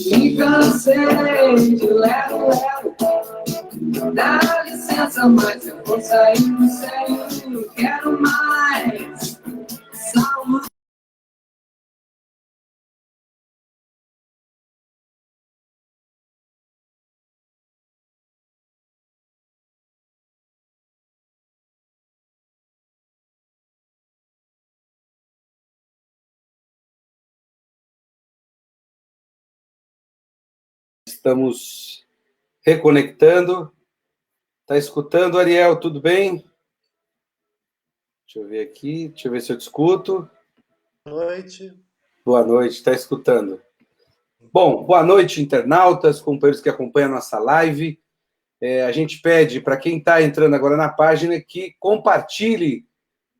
Me cansei de lero, lero. Dá licença, mas eu vou sair do sério. Não quero mais saúde. Estamos reconectando. Tá escutando, Ariel? Tudo bem? Deixa eu ver aqui, deixa eu ver se eu te escuto. Boa noite. Boa noite, tá escutando. Bom, boa noite, internautas, companheiros que acompanham a nossa live. A gente pede para quem está entrando agora na página que compartilhe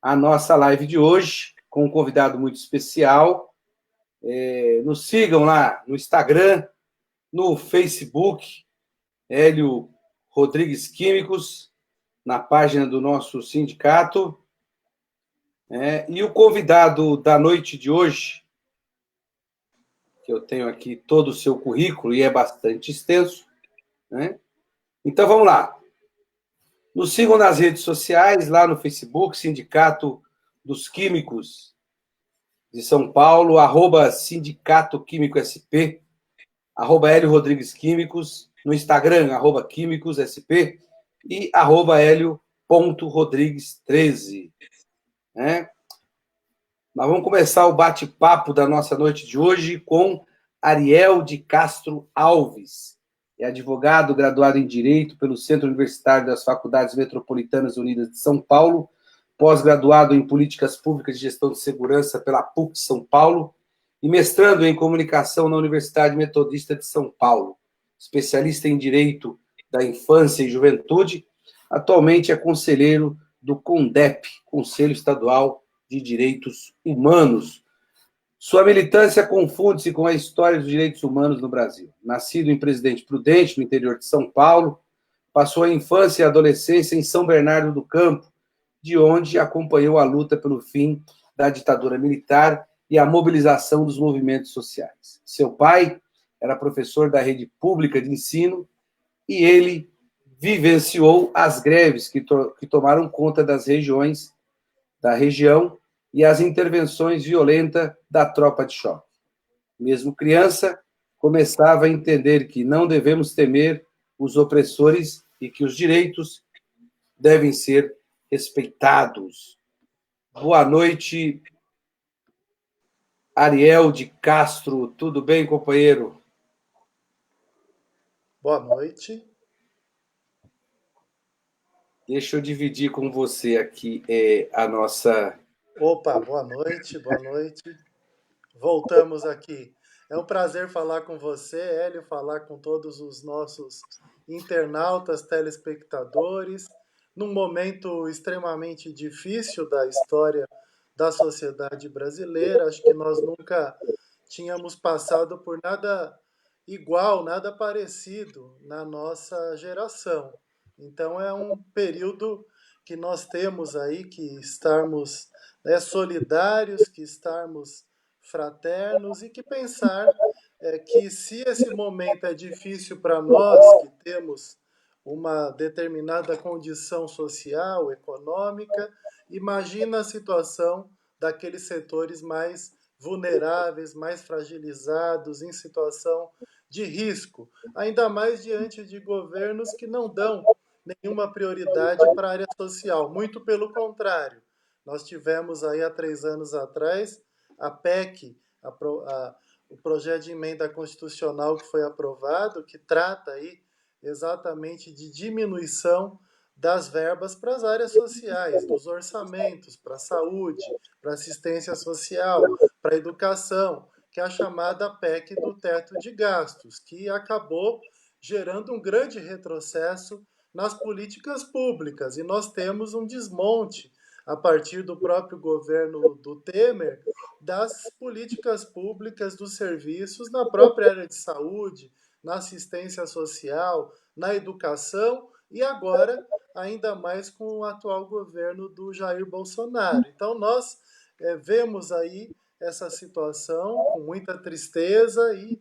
a nossa live de hoje com um convidado muito especial. Nos sigam lá no Instagram, no Facebook, Hélio Rodrigues Químicos, na página do nosso sindicato. E o convidado da noite de hoje, que eu tenho aqui todo o seu currículo e é bastante extenso, né? Então vamos lá. Nos sigam nas redes sociais, lá no Facebook, Sindicato dos Químicos de São Paulo, @Sindicato Químico SP, @Hélio Rodrigues Químicos, no Instagram, @Químicos SP e @Hélio.Rodrigues13. Né? Nós vamos começar o bate-papo da nossa noite de hoje com Ariel de Castro Alves. É advogado, graduado em Direito pelo Centro Universitário das Faculdades Metropolitanas Unidas de São Paulo, pós-graduado em Políticas Públicas de Gestão de Segurança pela PUC São Paulo e mestrando em Comunicação na Universidade Metodista de São Paulo. Especialista em Direito da Infância e Juventude, atualmente é conselheiro do CONDEP, Conselho Estadual de Direitos Humanos. Sua militância confunde-se com a história dos direitos humanos no Brasil. Nascido em Presidente Prudente, no interior de São Paulo, passou a infância e a adolescência em São Bernardo do Campo, de onde acompanhou a luta pelo fim da ditadura militar e a mobilização dos movimentos sociais. Seu pai era professor da rede pública de ensino e ele vivenciou as greves que tomaram conta da região e as intervenções violentas da tropa de choque. Mesmo criança, começava a entender que não devemos temer os opressores e que os direitos devem ser respeitados. Boa noite, Ariel de Castro. Tudo bem, companheiro? Boa noite. Deixa eu dividir com você aqui a nossa... Opa, boa noite, boa noite. Voltamos aqui. É um prazer falar com você, Hélio, falar com todos os nossos internautas, telespectadores, num momento extremamente difícil da história da sociedade brasileira. Acho que nós nunca tínhamos passado por nada igual, nada parecido na nossa geração. Então é um período que nós temos aí que estarmos, né, solidários, que estarmos fraternos e que pensar que se esse momento é difícil para nós, que temos uma determinada condição social, econômica, imagina a situação daqueles setores mais vulneráveis, mais fragilizados, em situação de risco, ainda mais diante de governos que não dão nenhuma prioridade para a área social. Muito pelo contrário, nós tivemos aí há 3 anos atrás a PEC, o projeto de emenda constitucional que foi aprovado, que trata aí exatamente de diminuição das verbas para as áreas sociais, dos orçamentos, para a saúde, para assistência social, para a educação, que é a chamada PEC do teto de gastos, que acabou gerando um grande retrocesso nas políticas públicas. E nós temos um desmonte, a partir do próprio governo do Temer, das políticas públicas, dos serviços na própria área de saúde, na assistência social, na educação e agora ainda mais com o atual governo do Jair Bolsonaro. Então nós vemos aí essa situação com muita tristeza e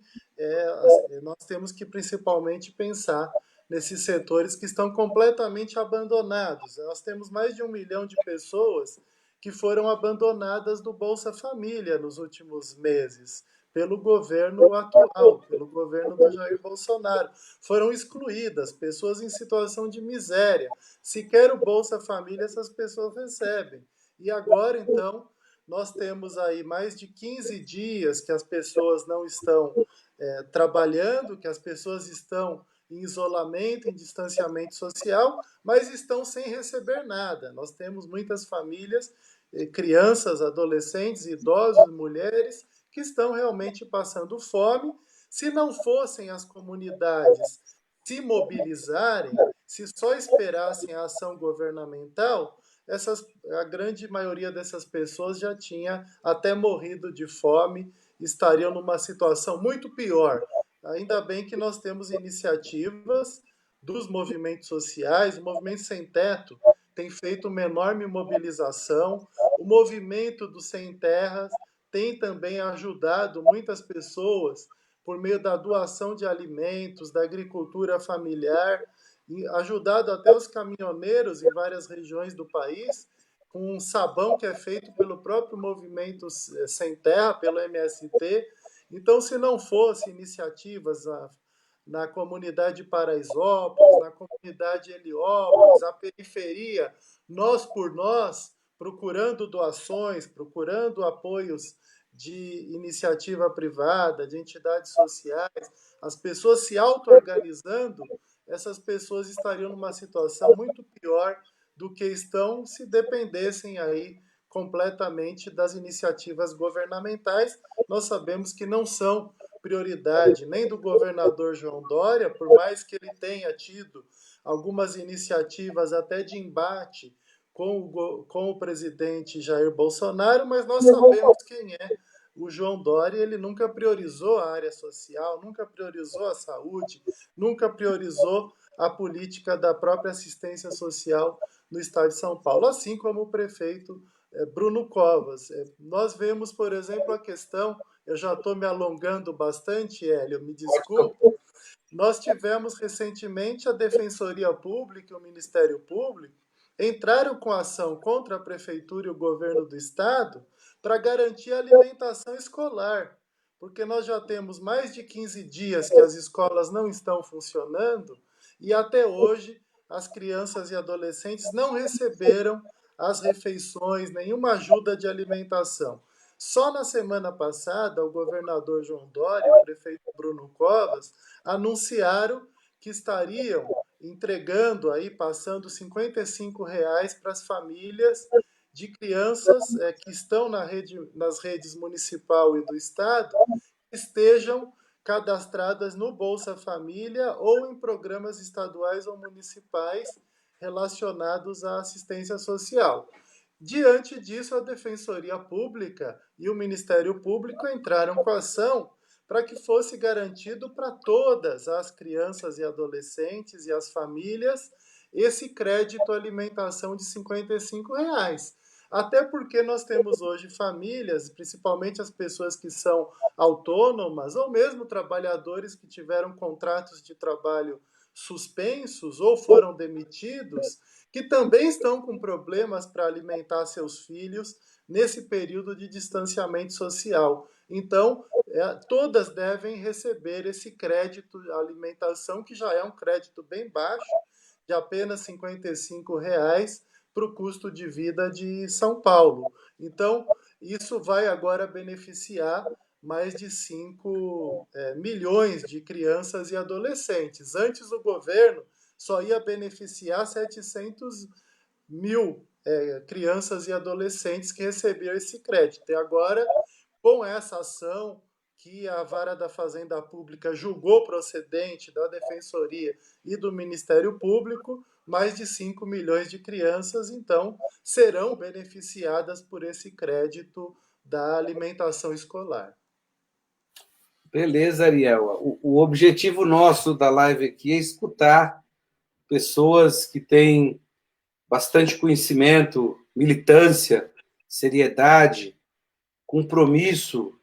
nós temos que principalmente pensar nesses setores que estão completamente abandonados. Nós temos mais de 1 milhão de pessoas que foram abandonadas do Bolsa Família nos últimos meses, pelo governo atual, pelo governo do Jair Bolsonaro. Foram excluídas, pessoas em situação de miséria. Sequer o Bolsa Família essas pessoas recebem. E agora, então, nós temos aí mais de 15 dias que as pessoas não estão trabalhando, que as pessoas estão em isolamento, em distanciamento social, mas estão sem receber nada. Nós temos muitas famílias, crianças, adolescentes, idosos, mulheres, que estão realmente passando fome. Se não fossem as comunidades se mobilizarem, se só esperassem a ação governamental, a grande maioria dessas pessoas já tinha até morrido de fome, estariam numa situação muito pior. Ainda bem que nós temos iniciativas dos movimentos sociais. O Movimento Sem Teto tem feito uma enorme mobilização. O movimento do Sem Terras tem também ajudado muitas pessoas por meio da doação de alimentos, da agricultura familiar, e ajudado até os caminhoneiros em várias regiões do país com um sabão que é feito pelo próprio Movimento Sem Terra, pelo MST. Então, se não fosse iniciativas na comunidade Paraisópolis, na comunidade Heliópolis, a periferia, nós por nós, procurando doações, procurando apoios de iniciativa privada, de entidades sociais, as pessoas se auto-organizando, essas pessoas estariam numa situação muito pior do que estão se dependessem aí completamente das iniciativas governamentais. Nós sabemos que não são prioridade nem do governador João Dória, por mais que ele tenha tido algumas iniciativas até de embate com o presidente Jair Bolsonaro, mas nós sabemos quem é o João Dória. Ele nunca priorizou a área social, nunca priorizou a saúde, nunca priorizou a política da própria assistência social no estado de São Paulo, assim como o prefeito Bruno Covas. Nós vemos, por exemplo, a questão, eu já estou me alongando bastante, Hélio, me desculpe, nós tivemos recentemente a Defensoria Pública e o Ministério Público entraram com ação contra a Prefeitura e o governo do Estado para garantir a alimentação escolar, porque nós já temos mais de 15 dias que as escolas não estão funcionando e até hoje as crianças e adolescentes não receberam as refeições, nenhuma ajuda de alimentação. Só na semana passada, o governador João Dória e o prefeito Bruno Covas anunciaram que estariam entregando, aí, passando R$ 55 para as famílias de crianças que estão nas redes municipal e do Estado, que estejam cadastradas no Bolsa Família ou em programas estaduais ou municipais relacionados à assistência social. Diante disso, a Defensoria Pública e o Ministério Público entraram com ação para que fosse garantido para todas as crianças e adolescentes e as famílias esse crédito alimentação de R$ 55. Até porque nós temos hoje famílias, principalmente as pessoas que são autônomas, ou mesmo trabalhadores que tiveram contratos de trabalho suspensos ou foram demitidos, que também estão com problemas para alimentar seus filhos nesse período de distanciamento social. Então, todas devem receber esse crédito de alimentação, que já é um crédito bem baixo, de apenas R$ 55 para o custo de vida de São Paulo. Então, isso vai agora beneficiar mais de 5 milhões de crianças e adolescentes. Antes, o governo só ia beneficiar 700 mil crianças e adolescentes que recebiam esse crédito. E agora, com essa ação que a Vara da Fazenda Pública julgou procedente da Defensoria e do Ministério Público, mais de 5 milhões de crianças, então, serão beneficiadas por esse crédito da alimentação escolar. Beleza, Ariel. O objetivo nosso da live aqui é escutar pessoas que têm bastante conhecimento, militância, seriedade, compromisso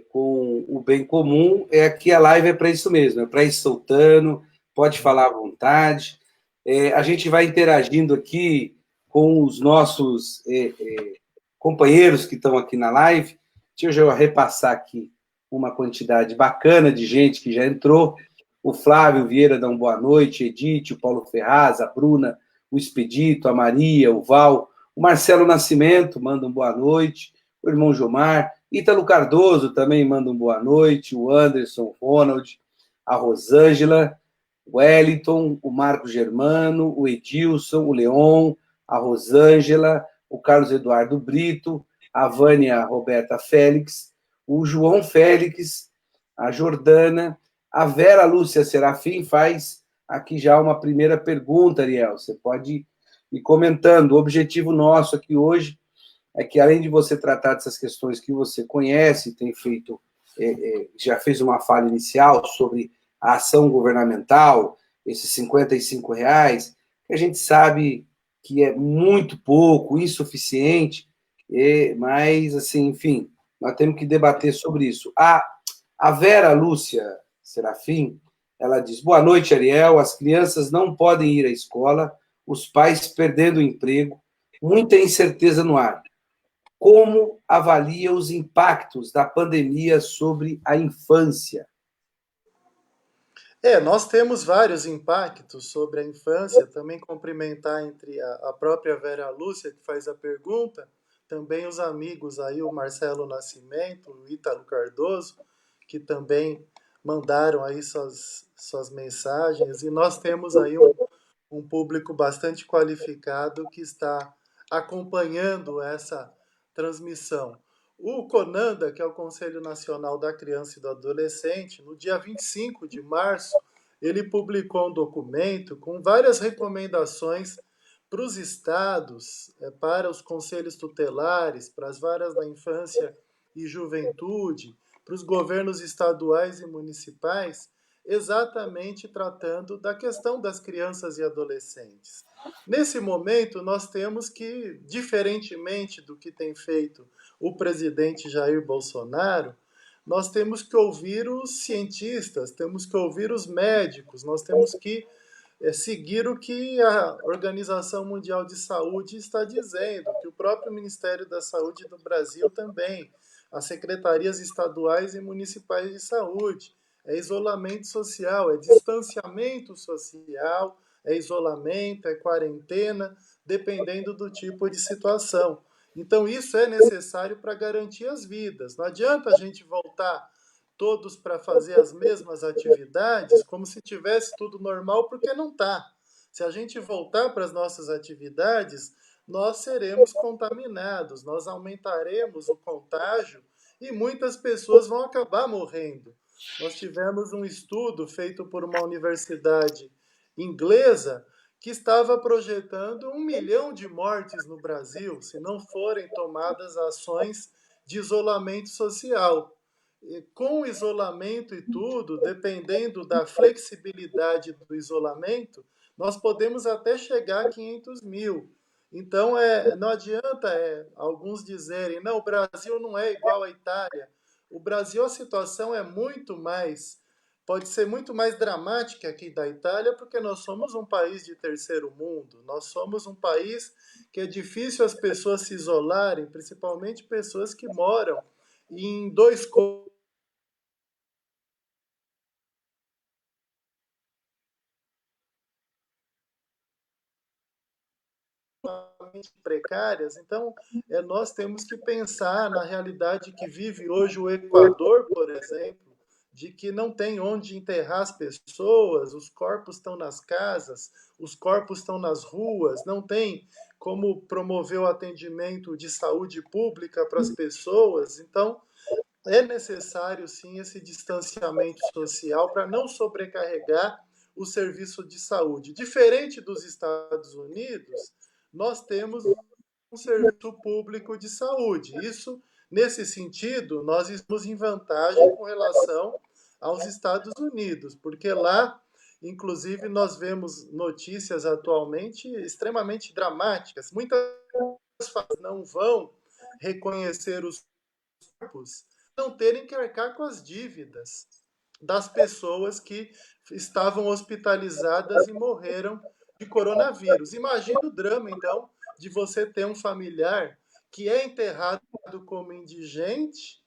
com o bem comum, que a live é para isso mesmo, é para ir soltando, pode falar à vontade. A gente vai interagindo aqui com os nossos companheiros que estão aqui na live. Deixa eu já repassar aqui uma quantidade bacana de gente que já entrou. O Flávio Vieira dá uma boa noite, Edith, o Paulo Ferraz, a Bruna, o Expedito, a Maria, o Val, o Marcelo Nascimento manda uma boa noite, o irmão Gilmar, Ítalo Cardoso também manda uma boa noite, o Anderson, o Ronald, a Rosângela, o Wellington, o Marco Germano, o Edilson, o Leon, a Rosângela, o Carlos Eduardo Brito, a Vânia Roberta Félix, o João Félix, a Jordana, a Vera Lúcia Serafim faz aqui já uma primeira pergunta, Ariel. Você pode ir comentando. O objetivo nosso aqui hoje é que, além de você tratar dessas questões que você conhece, tem feito, já fez uma fala inicial sobre a ação governamental, esses R$ 55, que a gente sabe que é muito pouco, insuficiente, mas, assim, enfim, nós temos que debater sobre isso. A Vera Lúcia Serafim, ela diz: boa noite, Ariel. As crianças não podem ir à escola, os pais perdendo o emprego, muita incerteza no ar. Como avalia os impactos da pandemia sobre a infância? Nós temos vários impactos sobre a infância. Também cumprimentar entre a própria Vera Lúcia, que faz a pergunta, também os amigos aí, o Marcelo Nascimento, o Ítalo Cardoso, que também mandaram aí suas mensagens. E nós temos aí um público bastante qualificado que está acompanhando essa transmissão. O CONANDA, que é o Conselho Nacional da Criança e do Adolescente, no dia 25 de março, ele publicou um documento com várias recomendações para os estados, para os conselhos tutelares, para as varas da infância e juventude, para os governos estaduais e municipais, exatamente tratando da questão das crianças e adolescentes. Nesse momento, nós temos que, diferentemente do que tem feito o presidente Jair Bolsonaro, nós temos que ouvir os cientistas, temos que ouvir os médicos, nós temos que seguir o que a Organização Mundial de Saúde está dizendo, que o próprio Ministério da Saúde do Brasil também, as secretarias estaduais e municipais de saúde. É isolamento social, é distanciamento social, é isolamento, é quarentena, dependendo do tipo de situação. Então, isso é necessário para garantir as vidas. Não adianta a gente voltar todos para fazer as mesmas atividades como se tivesse tudo normal, porque não está. Se a gente voltar para as nossas atividades, nós seremos contaminados, nós aumentaremos o contágio e muitas pessoas vão acabar morrendo. Nós tivemos um estudo feito por uma universidade inglesa que estava projetando 1 milhão de mortes no Brasil se não forem tomadas ações de isolamento social. E com o isolamento e tudo, dependendo da flexibilidade do isolamento, nós podemos até chegar a 500 mil. Então, não adianta alguns dizerem, não, o Brasil não é igual à Itália. O Brasil, a situação é muito mais, pode ser muito mais dramática aqui da Itália, porque nós somos um país de terceiro mundo, nós somos um país que é difícil as pessoas se isolarem, principalmente pessoas que moram em dois precárias. Então, nós temos que pensar na realidade que vive hoje o Equador, por exemplo, de que não tem onde enterrar as pessoas, os corpos estão nas casas, os corpos estão nas ruas, não tem como promover o atendimento de saúde pública para as pessoas. Então, é necessário, sim, esse distanciamento social para não sobrecarregar o serviço de saúde. Diferente dos Estados Unidos, nós temos um serviço público de saúde. Isso, nesse sentido, nós estamos em vantagem com relação aos Estados Unidos, porque lá, inclusive, nós vemos notícias atualmente extremamente dramáticas. Muitas famílias não vão reconhecer os corpos não terem que arcar com as dívidas das pessoas que estavam hospitalizadas e morreram de coronavírus. Imagina o drama, então, de você ter um familiar que é enterrado como indigente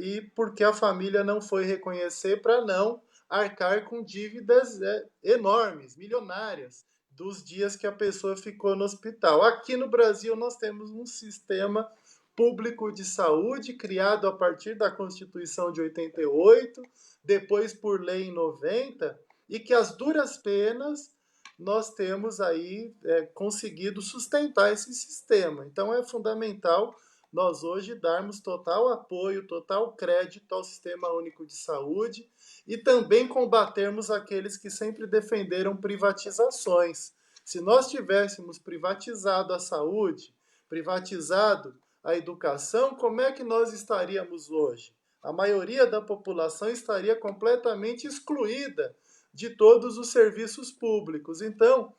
e porque a família não foi reconhecer para não arcar com dívidas enormes, milionárias, dos dias que a pessoa ficou no hospital. Aqui no Brasil nós temos um sistema público de saúde criado a partir da Constituição de 88, depois por lei em 90, e que as duras penas nós temos aí conseguido sustentar esse sistema. Então é fundamental nós hoje darmos total apoio, total crédito ao Sistema Único de Saúde e também combatermos aqueles que sempre defenderam privatizações. Se nós tivéssemos privatizado a saúde, privatizado a educação, como é que nós estaríamos hoje? A maioria da população estaria completamente excluída de todos os serviços públicos. Então,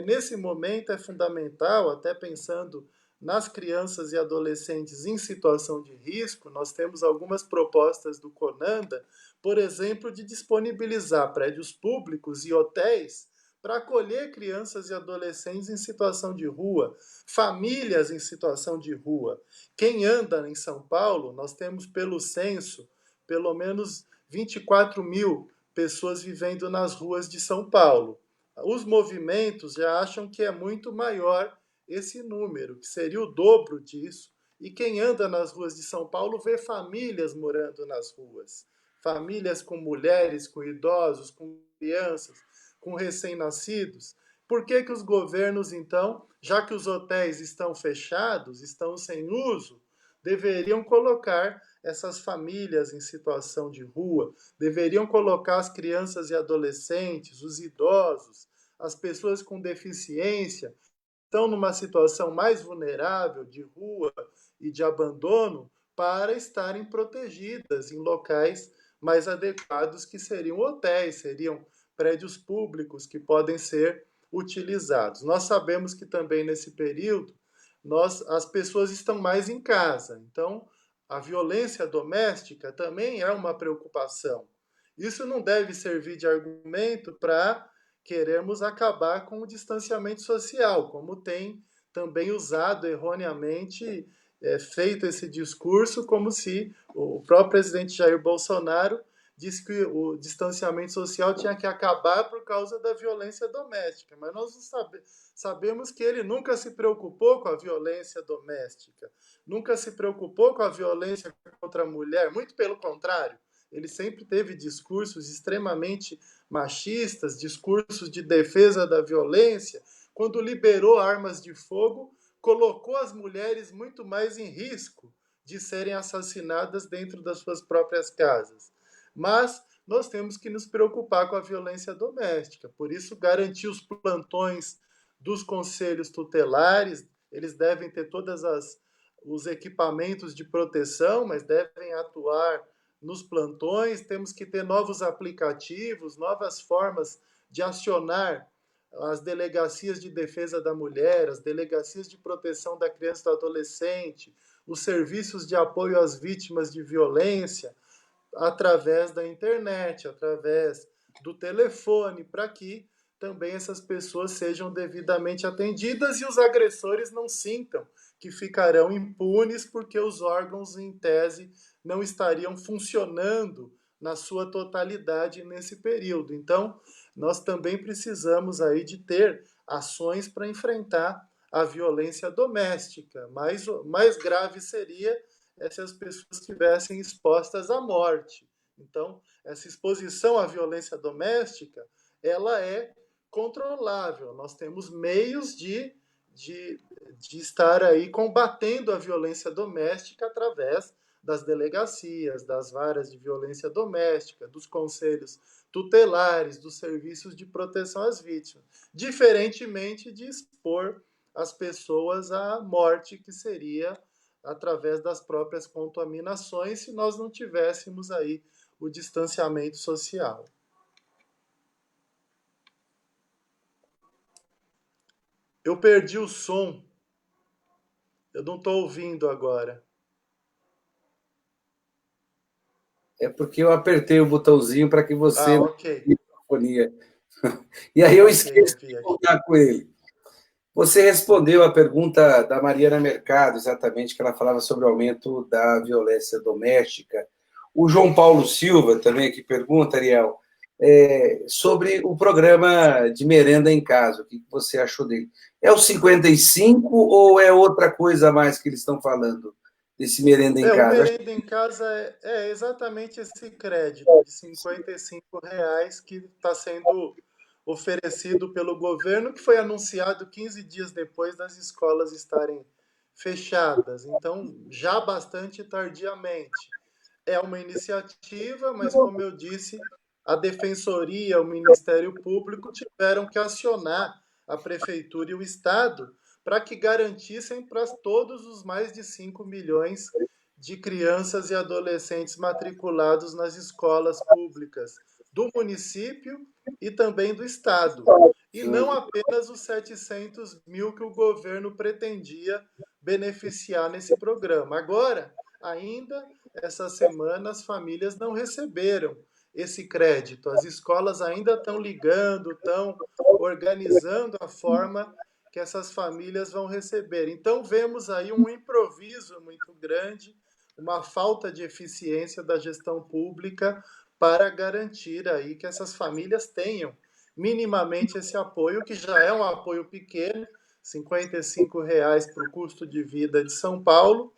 nesse momento é fundamental, até pensando nas crianças e adolescentes em situação de risco, nós temos algumas propostas do Conanda, por exemplo, de disponibilizar prédios públicos e hotéis para acolher crianças e adolescentes em situação de rua, famílias em situação de rua. Quem anda em São Paulo, nós temos pelo censo, pelo menos 24 mil pessoas vivendo nas ruas de São Paulo. Os movimentos já acham que é muito maior esse número, que seria o dobro disso. E quem anda nas ruas de São Paulo vê famílias morando nas ruas. Famílias com mulheres, com idosos, com crianças, com recém-nascidos. Por que os governos, então, já que os hotéis estão fechados, estão sem uso, deveriam colocar essas famílias em situação de rua, deveriam colocar as crianças e adolescentes, os idosos, as pessoas com deficiência, estão numa situação mais vulnerável de rua e de abandono para estarem protegidas em locais mais adequados, que seriam hotéis, seriam prédios públicos que podem ser utilizados. Nós sabemos que também nesse período as pessoas estão mais em casa, então a violência doméstica também é uma preocupação. Isso não deve servir de argumento para queremos acabar com o distanciamento social, como tem também usado erroneamente, feito esse discurso, como se o próprio presidente Jair Bolsonaro disse que o distanciamento social tinha que acabar por causa da violência doméstica. Mas nós sabemos que ele nunca se preocupou com a violência doméstica, nunca se preocupou com a violência contra a mulher, muito pelo contrário. Ele sempre teve discursos extremamente machistas, discursos de defesa da violência. Quando liberou armas de fogo, colocou as mulheres muito mais em risco de serem assassinadas dentro das suas próprias casas. Mas nós temos que nos preocupar com a violência doméstica. Por isso, garantir os plantões dos conselhos tutelares, eles devem ter os equipamentos de proteção, mas devem atuar nos plantões. Temos que ter novos aplicativos, novas formas de acionar as delegacias de defesa da mulher, as delegacias de proteção da criança e do adolescente, os serviços de apoio às vítimas de violência, através da internet, através do telefone, para que também essas pessoas sejam devidamente atendidas e os agressores não sintam que ficarão impunes porque os órgãos, em tese, não estariam funcionando na sua totalidade nesse período. Então, nós também precisamos aí de ter ações para enfrentar a violência doméstica. Mais grave seria se as pessoas estivessem expostas à morte. Então, essa exposição à violência doméstica, ela é controlável. Nós temos meios de estar aí combatendo a violência doméstica através das delegacias, das varas de violência doméstica, dos conselhos tutelares, dos serviços de proteção às vítimas, diferentemente de expor as pessoas à morte, que seria através das próprias contaminações, se nós não tivéssemos aí o distanciamento social. Eu perdi o som. Eu não estou ouvindo agora. É porque eu apertei o botãozinho para que você não Ok. microfonia. E aí eu Ok, esqueço eu vi de aqui. contar com ele. Você respondeu a pergunta da Mariana Mercado, exatamente, que ela falava sobre o aumento da violência doméstica. O João Paulo Silva também aqui pergunta, Ariel, sobre o programa de merenda em casa. O que você achou dele? É o 55 ou é outra coisa a mais que eles estão falando desse merenda em O casa? merenda em casa é exatamente esse crédito de R$ 55 que está sendo oferecido pelo governo, que foi anunciado 15 dias depois das escolas estarem fechadas. Então, já bastante tardiamente. É uma iniciativa, mas, como eu disse, a Defensoria, o Ministério Público tiveram que acionar a Prefeitura e o Estado para que garantissem para todos os mais de 5 milhões de crianças e adolescentes matriculados nas escolas públicas do município e também do Estado. E não apenas os 700 mil que o governo pretendia beneficiar nesse programa. Agora, ainda essa semana, as famílias não receberam esse crédito. As escolas ainda estão ligando, estão organizando a forma que essas famílias vão receber. Então, vemos aí um improviso muito grande, uma falta de eficiência da gestão pública para garantir aí que essas famílias tenham minimamente esse apoio, que já é um apoio pequeno, R$ 55 para o custo de vida de São Paulo,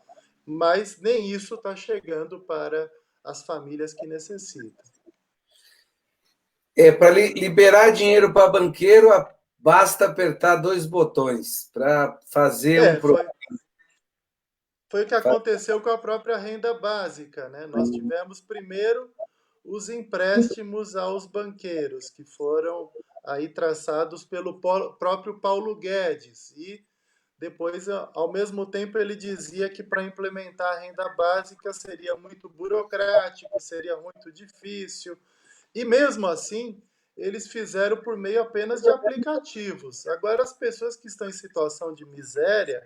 mas nem isso está chegando para as famílias que necessitam. Para liberar dinheiro para banqueiro, basta apertar 2 botões para fazer um programa. Foi o que aconteceu com a própria renda básica, né? Nós tivemos primeiro os empréstimos aos banqueiros, que foram aí traçados pelo próprio Paulo Guedes, e depois, ao mesmo tempo, ele dizia que para implementar a renda básica seria muito burocrático, seria muito difícil. E mesmo assim, eles fizeram por meio apenas de aplicativos. Agora, as pessoas que estão em situação de miséria,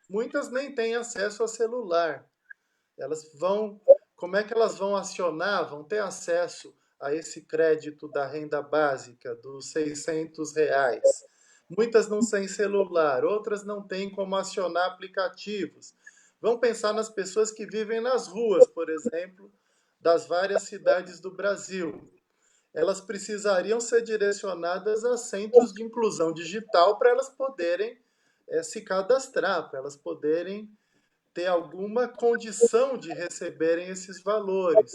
muitas nem têm acesso a celular. Elas vão, como é que elas vão acionar, vão ter acesso a esse crédito da renda básica, dos R$ 600? Muitas não têm celular, outras não têm como acionar aplicativos. Vão pensar nas pessoas que vivem nas ruas, por exemplo, das várias cidades do Brasil. Elas precisariam ser direcionadas a centros de inclusão digital para elas poderem se cadastrar, para elas poderem ter alguma condição de receberem esses valores.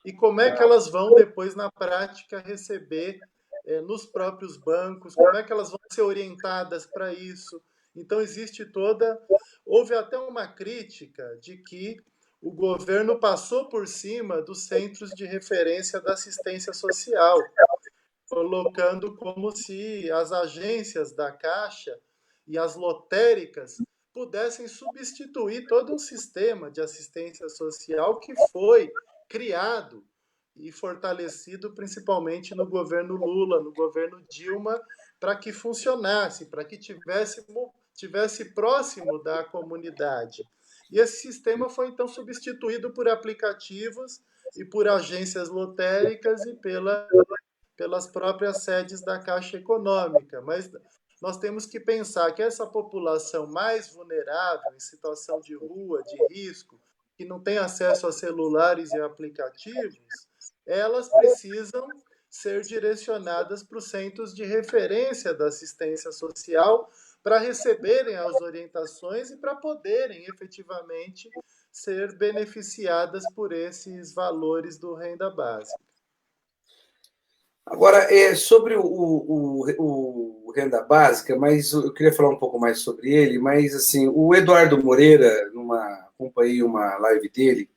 E como é que elas vão depois, na prática, receber nos próprios bancos? Como é que elas vão ser orientadas para isso? Então, existe toda... Houve até uma crítica de que o governo passou por cima dos centros de referência da assistência social, colocando como se as agências da Caixa e as lotéricas pudessem substituir todo um sistema de assistência social que foi criado e fortalecido principalmente no governo Lula, no governo Dilma, para que funcionasse, para que tivesse próximo da comunidade. E esse sistema foi então substituído por aplicativos e por agências lotéricas e pelas próprias sedes da Caixa Econômica. Mas nós temos que pensar que essa população mais vulnerável, em situação de rua, de risco, que não tem acesso a celulares e aplicativos, elas precisam ser direcionadas para os centros de referência da assistência social para receberem as orientações e para poderem efetivamente ser beneficiadas por esses valores do renda básica. Agora, sobre o renda básica, mas eu queria falar um pouco mais sobre ele, mas assim, o Eduardo Moreira, acompanhei uma live dele,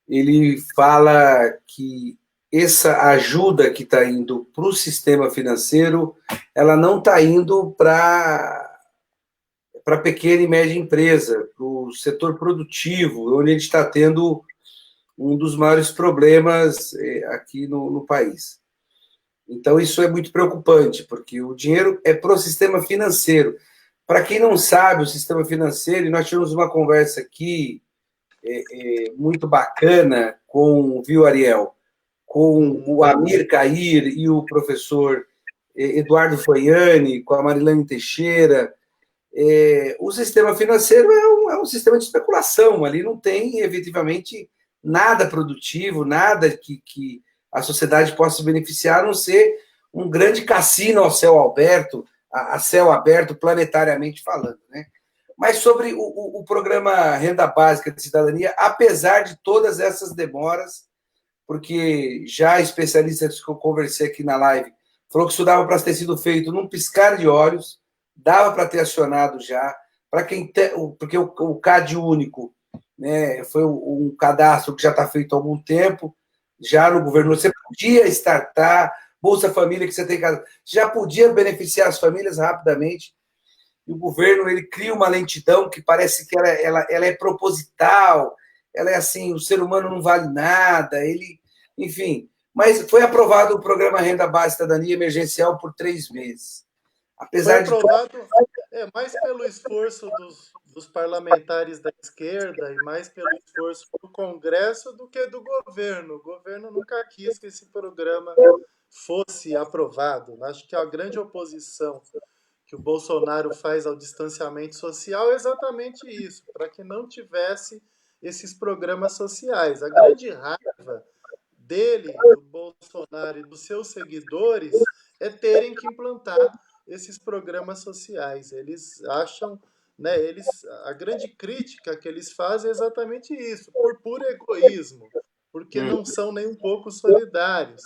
ele fala que essa ajuda que está indo para o sistema financeiro, ela não está indo para pequena e média empresa, para o setor produtivo, onde a gente está tendo um dos maiores problemas aqui no país. Então, isso é muito preocupante, porque o dinheiro é para o sistema financeiro. Para quem não sabe, o sistema financeiro, e nós tivemos uma conversa aqui muito bacana com, viu, Ariel? Com o Amir Cair e o professor Eduardo Foiani, com a Marilane Teixeira. O sistema financeiro é um sistema de especulação, ali não tem, efetivamente, nada produtivo, nada que a sociedade possa se beneficiar, a não ser um grande cassino a céu aberto, planetariamente falando, né? Mas sobre o programa Renda Básica de Cidadania, apesar de todas essas demoras, porque já especialistas que eu conversei aqui na live falou que isso dava para ter sido feito num piscar de olhos, dava para ter acionado já, para quem porque o CAD único, né, foi um cadastro que já está feito há algum tempo, já no governo, você podia startar, Bolsa Família que você tem casa, já podia beneficiar as famílias rapidamente, e o governo ele cria uma lentidão que parece que ela é proposital, ela é assim, o ser humano não vale nada, enfim, mas foi aprovado o programa Renda Básica Cidadania Emergencial por 3 meses. Apesar foi aprovado mais pelo esforço dos parlamentares da esquerda e mais pelo esforço do Congresso do que do governo. O governo nunca quis que esse programa fosse aprovado. Acho que a grande oposição que o Bolsonaro faz ao distanciamento social é exatamente isso, para que não tivesse esses programas sociais. A grande raiva dele, do Bolsonaro e dos seus seguidores é terem que implantar esses programas sociais. Eles acham, né, a grande crítica que eles fazem é exatamente isso, por puro egoísmo, porque não são nem um pouco solidários.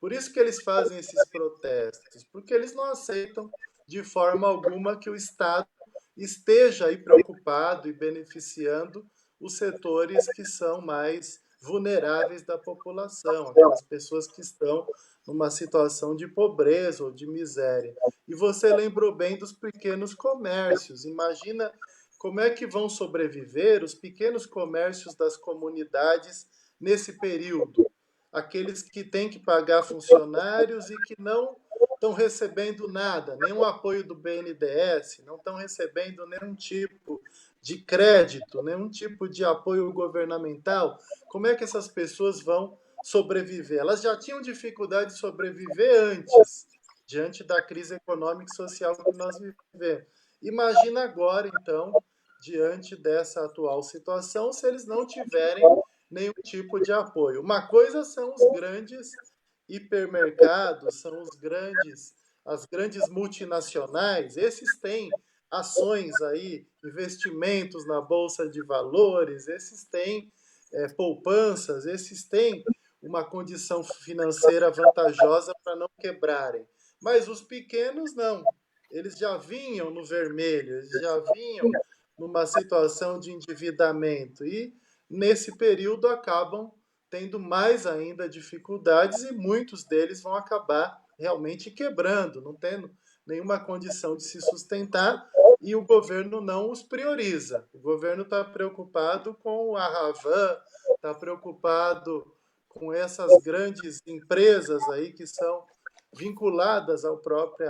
Por isso que eles fazem esses protestos, porque eles não aceitam de forma alguma que o Estado esteja aí preocupado e beneficiando os setores que são mais vulneráveis da população, aquelas pessoas que estão numa situação de pobreza ou de miséria. E você lembrou bem dos pequenos comércios. Imagina como é que vão sobreviver os pequenos comércios das comunidades nesse período. Aqueles que têm que pagar funcionários e que não estão recebendo nada, nenhum apoio do BNDES, não estão recebendo nenhum tipo de crédito, nenhum tipo de apoio governamental. Como é que essas pessoas vão sobreviver? Elas já tinham dificuldade de sobreviver antes, diante da crise econômica e social que nós vivemos. Imagina agora, então, diante dessa atual situação, se eles não tiverem nenhum tipo de apoio. Uma coisa são os grandes hipermercados, são as grandes multinacionais, esses têm ações aí, investimentos na Bolsa de Valores, esses têm poupanças, esses têm uma condição financeira vantajosa para não quebrarem. Mas os pequenos não. Eles já vinham no vermelho, eles já vinham numa situação de endividamento e, nesse período, acabam tendo mais ainda dificuldades e muitos deles vão acabar realmente quebrando, não tendo nenhuma condição de se sustentar e o governo não os prioriza. O governo está preocupado com a Ravan, está preocupado com essas grandes empresas aí que são vinculadas ao próprio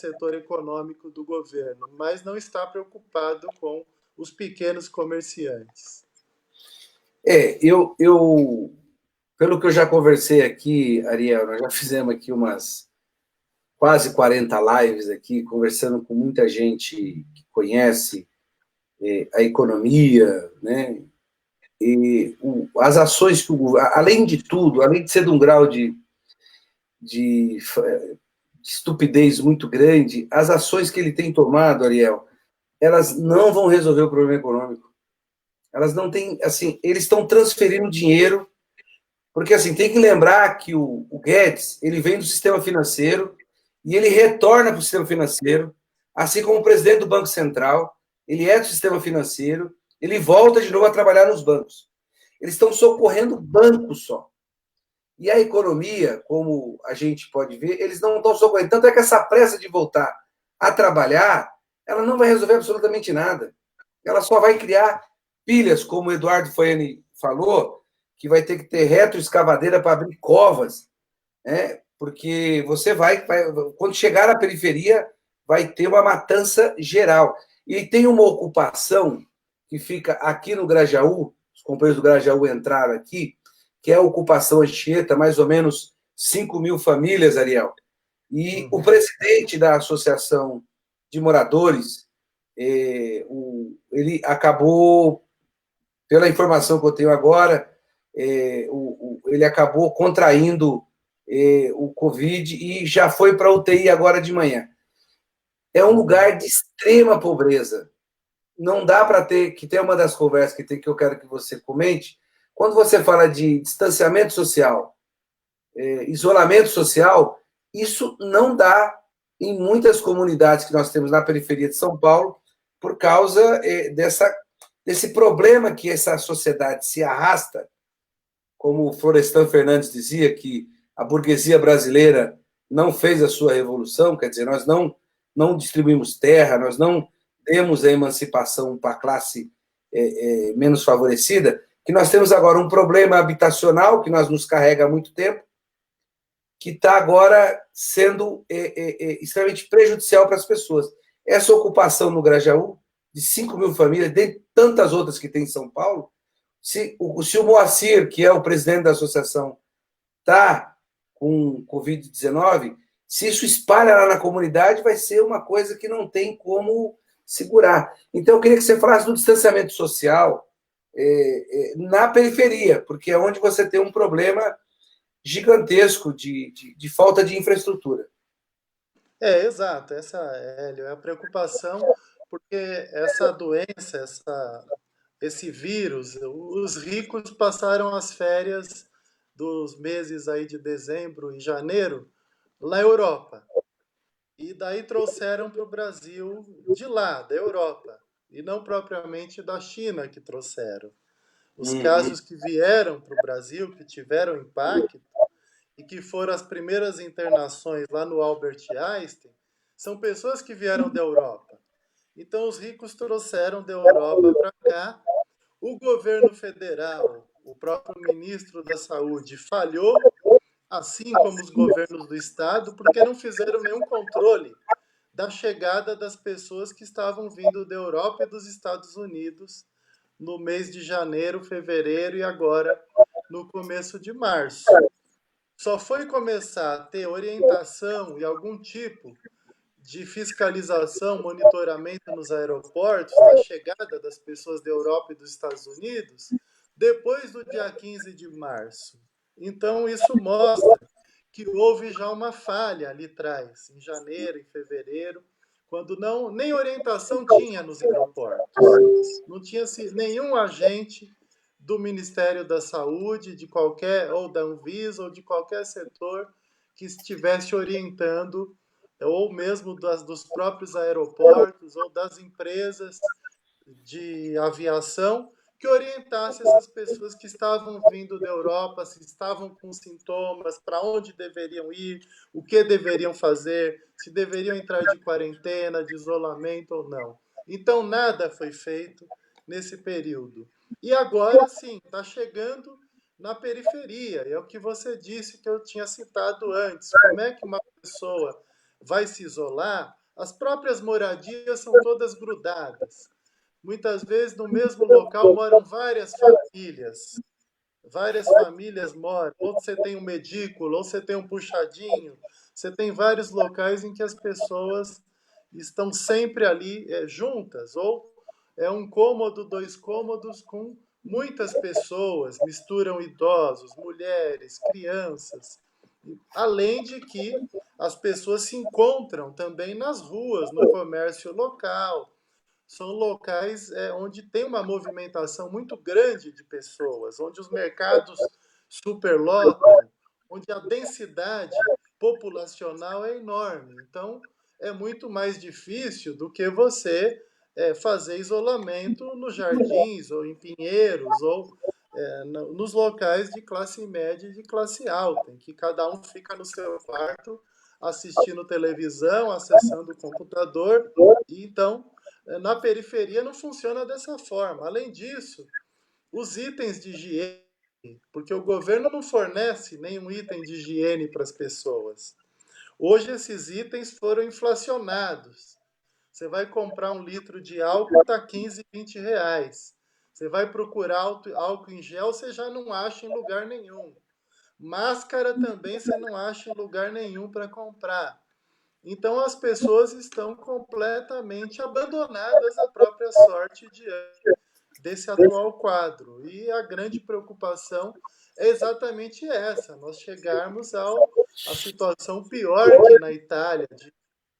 setor econômico do governo, mas não está preocupado com os pequenos comerciantes. Pelo que eu já conversei aqui, Ariel, nós já fizemos aqui umas quase 40 lives aqui, conversando com muita gente que conhece a economia, né? E as ações que o governo, além de tudo, além de ser de um grau de estupidez muito grande, as ações que ele tem tomado, Ariel, elas não vão resolver o problema econômico. Elas não têm, assim, eles estão transferindo dinheiro, porque, assim, tem que lembrar que o Guedes, ele vem do sistema financeiro e ele retorna para o sistema financeiro, assim como o presidente do Banco Central, ele é do sistema financeiro, ele volta de novo a trabalhar nos bancos. Eles estão socorrendo bancos só. E a economia, como a gente pode ver, eles não estão socorrendo. Tanto é que essa pressa de voltar a trabalhar, ela não vai resolver absolutamente nada. Ela só vai criar pilhas, como o Eduardo Foiani falou, que vai ter que ter retroescavadeira para abrir covas, né? Porque você quando chegar na periferia, vai ter uma matança geral. E tem uma ocupação que fica aqui no Grajaú, companheiros do Grajaú entraram aqui, que é a ocupação Anchieta, mais ou menos 5.000 famílias, Ariel. E o presidente da Associação de Moradores, ele acabou, pela informação que eu tenho agora, ele acabou contraindo o Covid e já foi para a UTI agora de manhã. É um lugar de extrema pobreza. Não dá para ter, que tem uma das conversas que eu quero que você comente, quando você fala de distanciamento social, isolamento social, isso não dá em muitas comunidades que nós temos na periferia de São Paulo, por causa desse problema que essa sociedade se arrasta, como o Florestan Fernandes dizia, que a burguesia brasileira não fez a sua revolução, quer dizer, nós não distribuímos terra, nós não demos a emancipação para a classe menos favorecida, que nós temos agora um problema habitacional que nos carrega há muito tempo, que está agora sendo extremamente prejudicial para as pessoas. Essa ocupação no Grajaú, de 5.000 famílias, de tantas outras que tem em São Paulo, se o Moacir, que é o presidente da associação, está com Covid-19, se isso espalha lá na comunidade, vai ser uma coisa que não tem como segurar. Então, eu queria que você falasse do distanciamento social na periferia, porque é onde você tem um problema gigantesco de falta de infraestrutura. Exato. Essa, Hélio, é a preocupação, porque essa doença, esse vírus, os ricos passaram as férias dos meses aí de dezembro e janeiro na Europa. E daí trouxeram para o Brasil de lá, da Europa, e não propriamente da China que trouxeram. Os casos que vieram para o Brasil, que tiveram impacto, e que foram as primeiras internações lá no Albert Einstein, são pessoas que vieram da Europa. Então, os ricos trouxeram da Europa para cá. O governo federal, o próprio ministro da Saúde, falhou, assim como os governos do estado, porque não fizeram nenhum controle da chegada das pessoas que estavam vindo da Europa e dos Estados Unidos no mês de janeiro, fevereiro e agora no começo de março. Só foi começar a ter orientação e algum tipo de fiscalização, monitoramento nos aeroportos, da chegada das pessoas da Europa e dos Estados Unidos, depois do dia 15 de março. Então, isso mostra que houve já uma falha ali atrás, em janeiro, em fevereiro, quando nem orientação tinha nos aeroportos. Não tinha nenhum agente do Ministério da Saúde, ou da Anvisa, ou de qualquer setor que estivesse orientando, ou mesmo dos próprios aeroportos, ou das empresas de aviação, que orientasse essas pessoas que estavam vindo da Europa, se estavam com sintomas, para onde deveriam ir, o que deveriam fazer, se deveriam entrar de quarentena, de isolamento ou não. Então, nada foi feito nesse período. E agora, sim, está chegando na periferia. É o que você disse que eu tinha citado antes. Como é que uma pessoa vai se isolar? As próprias moradias são todas grudadas. Muitas vezes, no mesmo local, moram várias famílias. Várias famílias moram. Ou você tem um medículo, ou você tem um puxadinho. Você tem vários locais em que as pessoas estão sempre ali juntas. Ou é um cômodo, 2 cômodos com muitas pessoas. Misturam idosos, mulheres, crianças. Além de que as pessoas se encontram também nas ruas, no comércio local. São locais onde tem uma movimentação muito grande de pessoas, onde os mercados superlotam, onde a densidade populacional é enorme. Então, é muito mais difícil do que você fazer isolamento nos jardins, ou em pinheiros, ou nos locais de classe média e de classe alta, em que cada um fica no seu quarto assistindo televisão, acessando o computador, e então na periferia não funciona dessa forma. Além disso, os itens de higiene, porque o governo não fornece nenhum item de higiene para as pessoas. Hoje esses itens foram inflacionados. Você vai comprar um litro de álcool, está 15, 20 reais. Você vai procurar álcool em gel, você já não acha em lugar nenhum. Máscara também você não acha em lugar nenhum para comprar. Então as pessoas estão completamente abandonadas à própria sorte diante desse atual quadro. E a grande preocupação é exatamente essa: nós chegarmos à situação pior que na Itália, de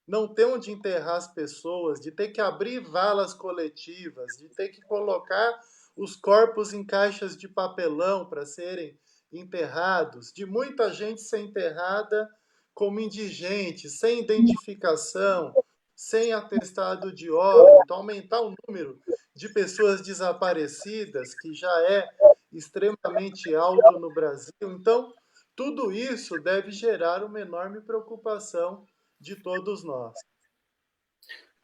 não ter onde enterrar as pessoas, de ter que abrir valas coletivas, de ter que colocar os corpos em caixas de papelão para serem enterrados, de muita gente ser enterrada como indigente, sem identificação, sem atestado de óbito, aumentar o número de pessoas desaparecidas, que já é extremamente alto no Brasil. Então, tudo isso deve gerar uma enorme preocupação de todos nós.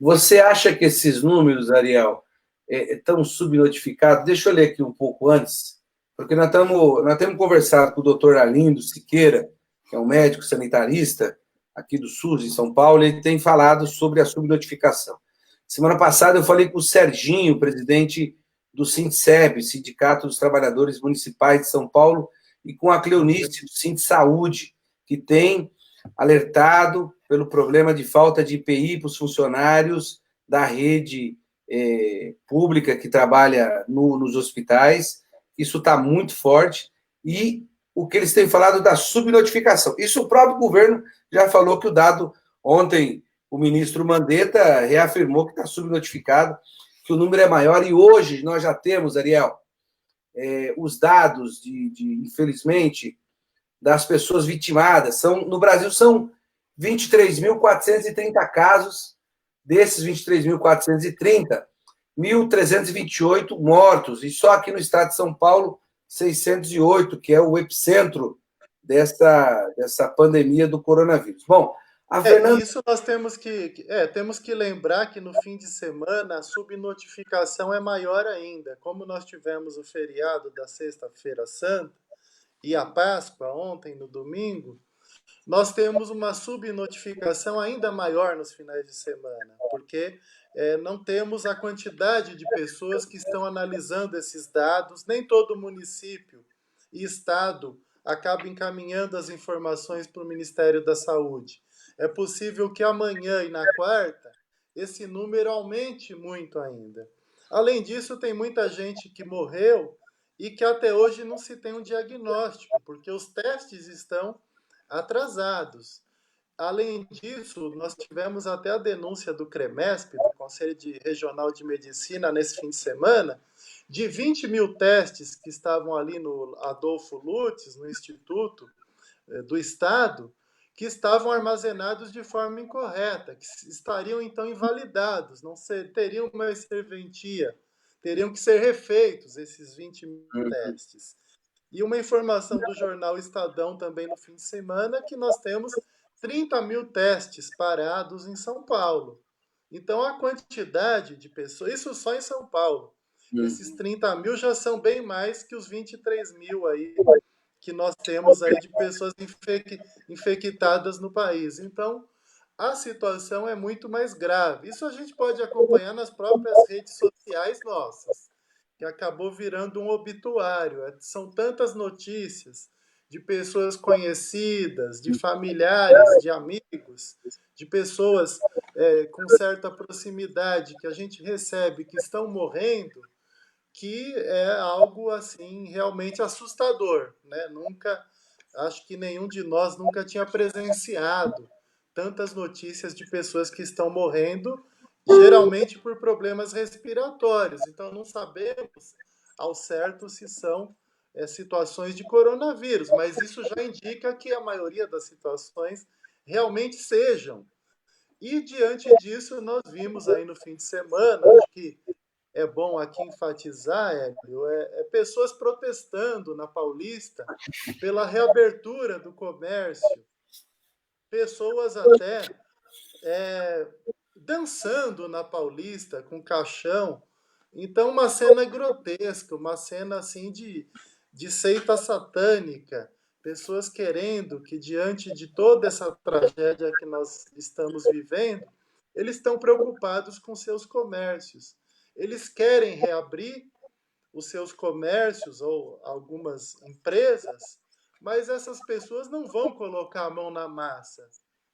Você acha que esses números, Ariel, estão subnotificados? Deixa eu ler aqui um pouco antes, porque nós temos conversado com o doutor Arlindo Siqueira, que é um médico sanitarista aqui do SUS, em São Paulo, e ele tem falado sobre a subnotificação. Semana passada eu falei com o Serginho, presidente do Sintseb, Sindicato dos Trabalhadores Municipais de São Paulo, e com a Cleonice, do Sintsaúde, que tem alertado pelo problema de falta de IPI para os funcionários da rede pública que trabalha nos hospitais. Isso está muito forte. E o que eles têm falado da subnotificação. Isso o próprio governo já falou que o dado ontem, o ministro Mandetta reafirmou que está subnotificado, que o número é maior. E hoje nós já temos, Ariel, os dados infelizmente, das pessoas vitimadas. No Brasil, são 23.430 casos. Desses 23.430, 1.328 mortos. E só aqui no estado de São Paulo, 608, que é o epicentro dessa pandemia do coronavírus. Bom, a Fernanda... Isso nós temos que lembrar que no fim de semana a subnotificação é maior ainda. Como nós tivemos o feriado da Sexta-feira Santa e a Páscoa ontem, no domingo, nós temos uma subnotificação ainda maior nos finais de semana, porque não temos a quantidade de pessoas que estão analisando esses dados, nem todo município e estado acaba encaminhando as informações para o Ministério da Saúde. É possível que amanhã e na quarta esse número aumente muito ainda. Além disso, tem muita gente que morreu e que até hoje não se tem um diagnóstico, porque os testes estão atrasados. Além disso, nós tivemos até a denúncia do CREMESP, do Conselho Regional de Medicina, nesse fim de semana, de 20 mil testes que estavam ali no Adolfo Lutz, no Instituto do Estado, que estavam armazenados de forma incorreta, que estariam então invalidados, não teriam mais serventia, teriam que ser refeitos esses 20 mil testes. E uma informação do jornal Estadão também no fim de semana, que nós temos 30 mil testes parados em São Paulo. Então, a quantidade de pessoas, isso só em São Paulo, esses 30 mil já são bem mais que os 23 mil aí que nós temos aí de pessoas infectadas no país. Então, a situação é muito mais grave. Isso a gente pode acompanhar nas próprias redes sociais nossas, que acabou virando um obituário. São tantas notícias de pessoas conhecidas, de familiares, de amigos, de pessoas com certa proximidade que a gente recebe que estão morrendo, que é algo assim realmente assustador, né? Acho que nenhum de nós nunca tinha presenciado tantas notícias de pessoas que estão morrendo, geralmente por problemas respiratórios. Então não sabemos ao certo se são situações de coronavírus, mas isso já indica que a maioria das situações realmente sejam. E diante disso, nós vimos aí no fim de semana, acho que é bom aqui enfatizar, Hélio, pessoas protestando na Paulista pela reabertura do comércio, pessoas até dançando na Paulista com caixão. Então, uma cena grotesca, uma cena assim de seita satânica, pessoas querendo que, diante de toda essa tragédia que nós estamos vivendo, eles estão preocupados com seus comércios. Eles querem reabrir, os seus comércios ou algumas empresas, mas essas pessoas não vão colocar a mão na massa.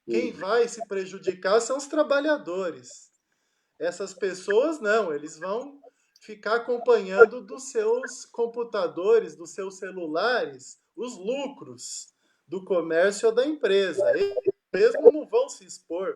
Quem vai se prejudicar são os trabalhadores. Essas pessoas não, eles vão ficar acompanhando dos seus computadores, dos seus celulares, os lucros do comércio ou da empresa. Eles mesmo não vão se expor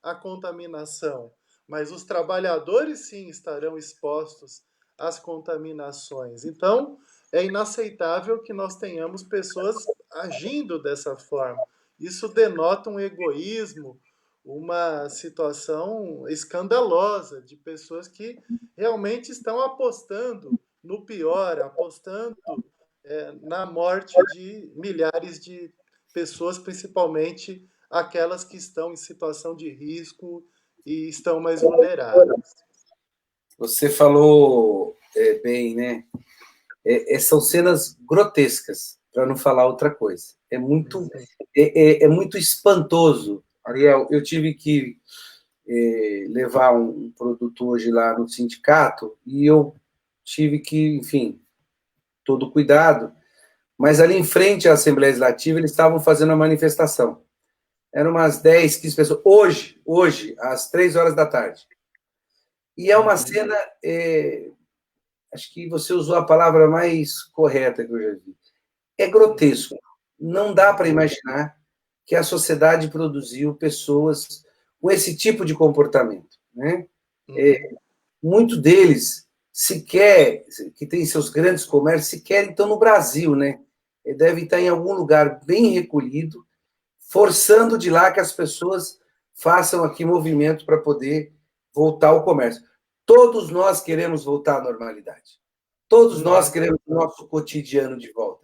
à contaminação, mas os trabalhadores sim estarão expostos às contaminações. Então, é inaceitável que nós tenhamos pessoas agindo dessa forma. Isso denota um egoísmo, uma situação escandalosa de pessoas que realmente estão apostando no pior, apostando na morte de milhares de pessoas, principalmente aquelas que estão em situação de risco e estão mais vulneráveis. Você falou bem, né? São cenas grotescas, para não falar outra coisa. É muito espantoso. Ariel, eu tive que levar um produto hoje lá no sindicato e eu tive que, enfim, todo cuidado, mas ali em frente à Assembleia Legislativa eles estavam fazendo uma manifestação. Eram umas 10, 15 pessoas. Hoje, às 3 horas da tarde. E é uma cena, acho que você usou a palavra mais correta que eu já vi. É grotesco. Não dá para imaginar que a sociedade produziu pessoas com esse tipo de comportamento, né? Muitos deles sequer, que têm seus grandes comércios, sequer estão no Brasil, né? Devem estar em algum lugar bem recolhido, forçando de lá que as pessoas façam aqui movimento para poder voltar ao comércio. Todos nós queremos voltar à normalidade. Todos nós queremos o nosso cotidiano de volta.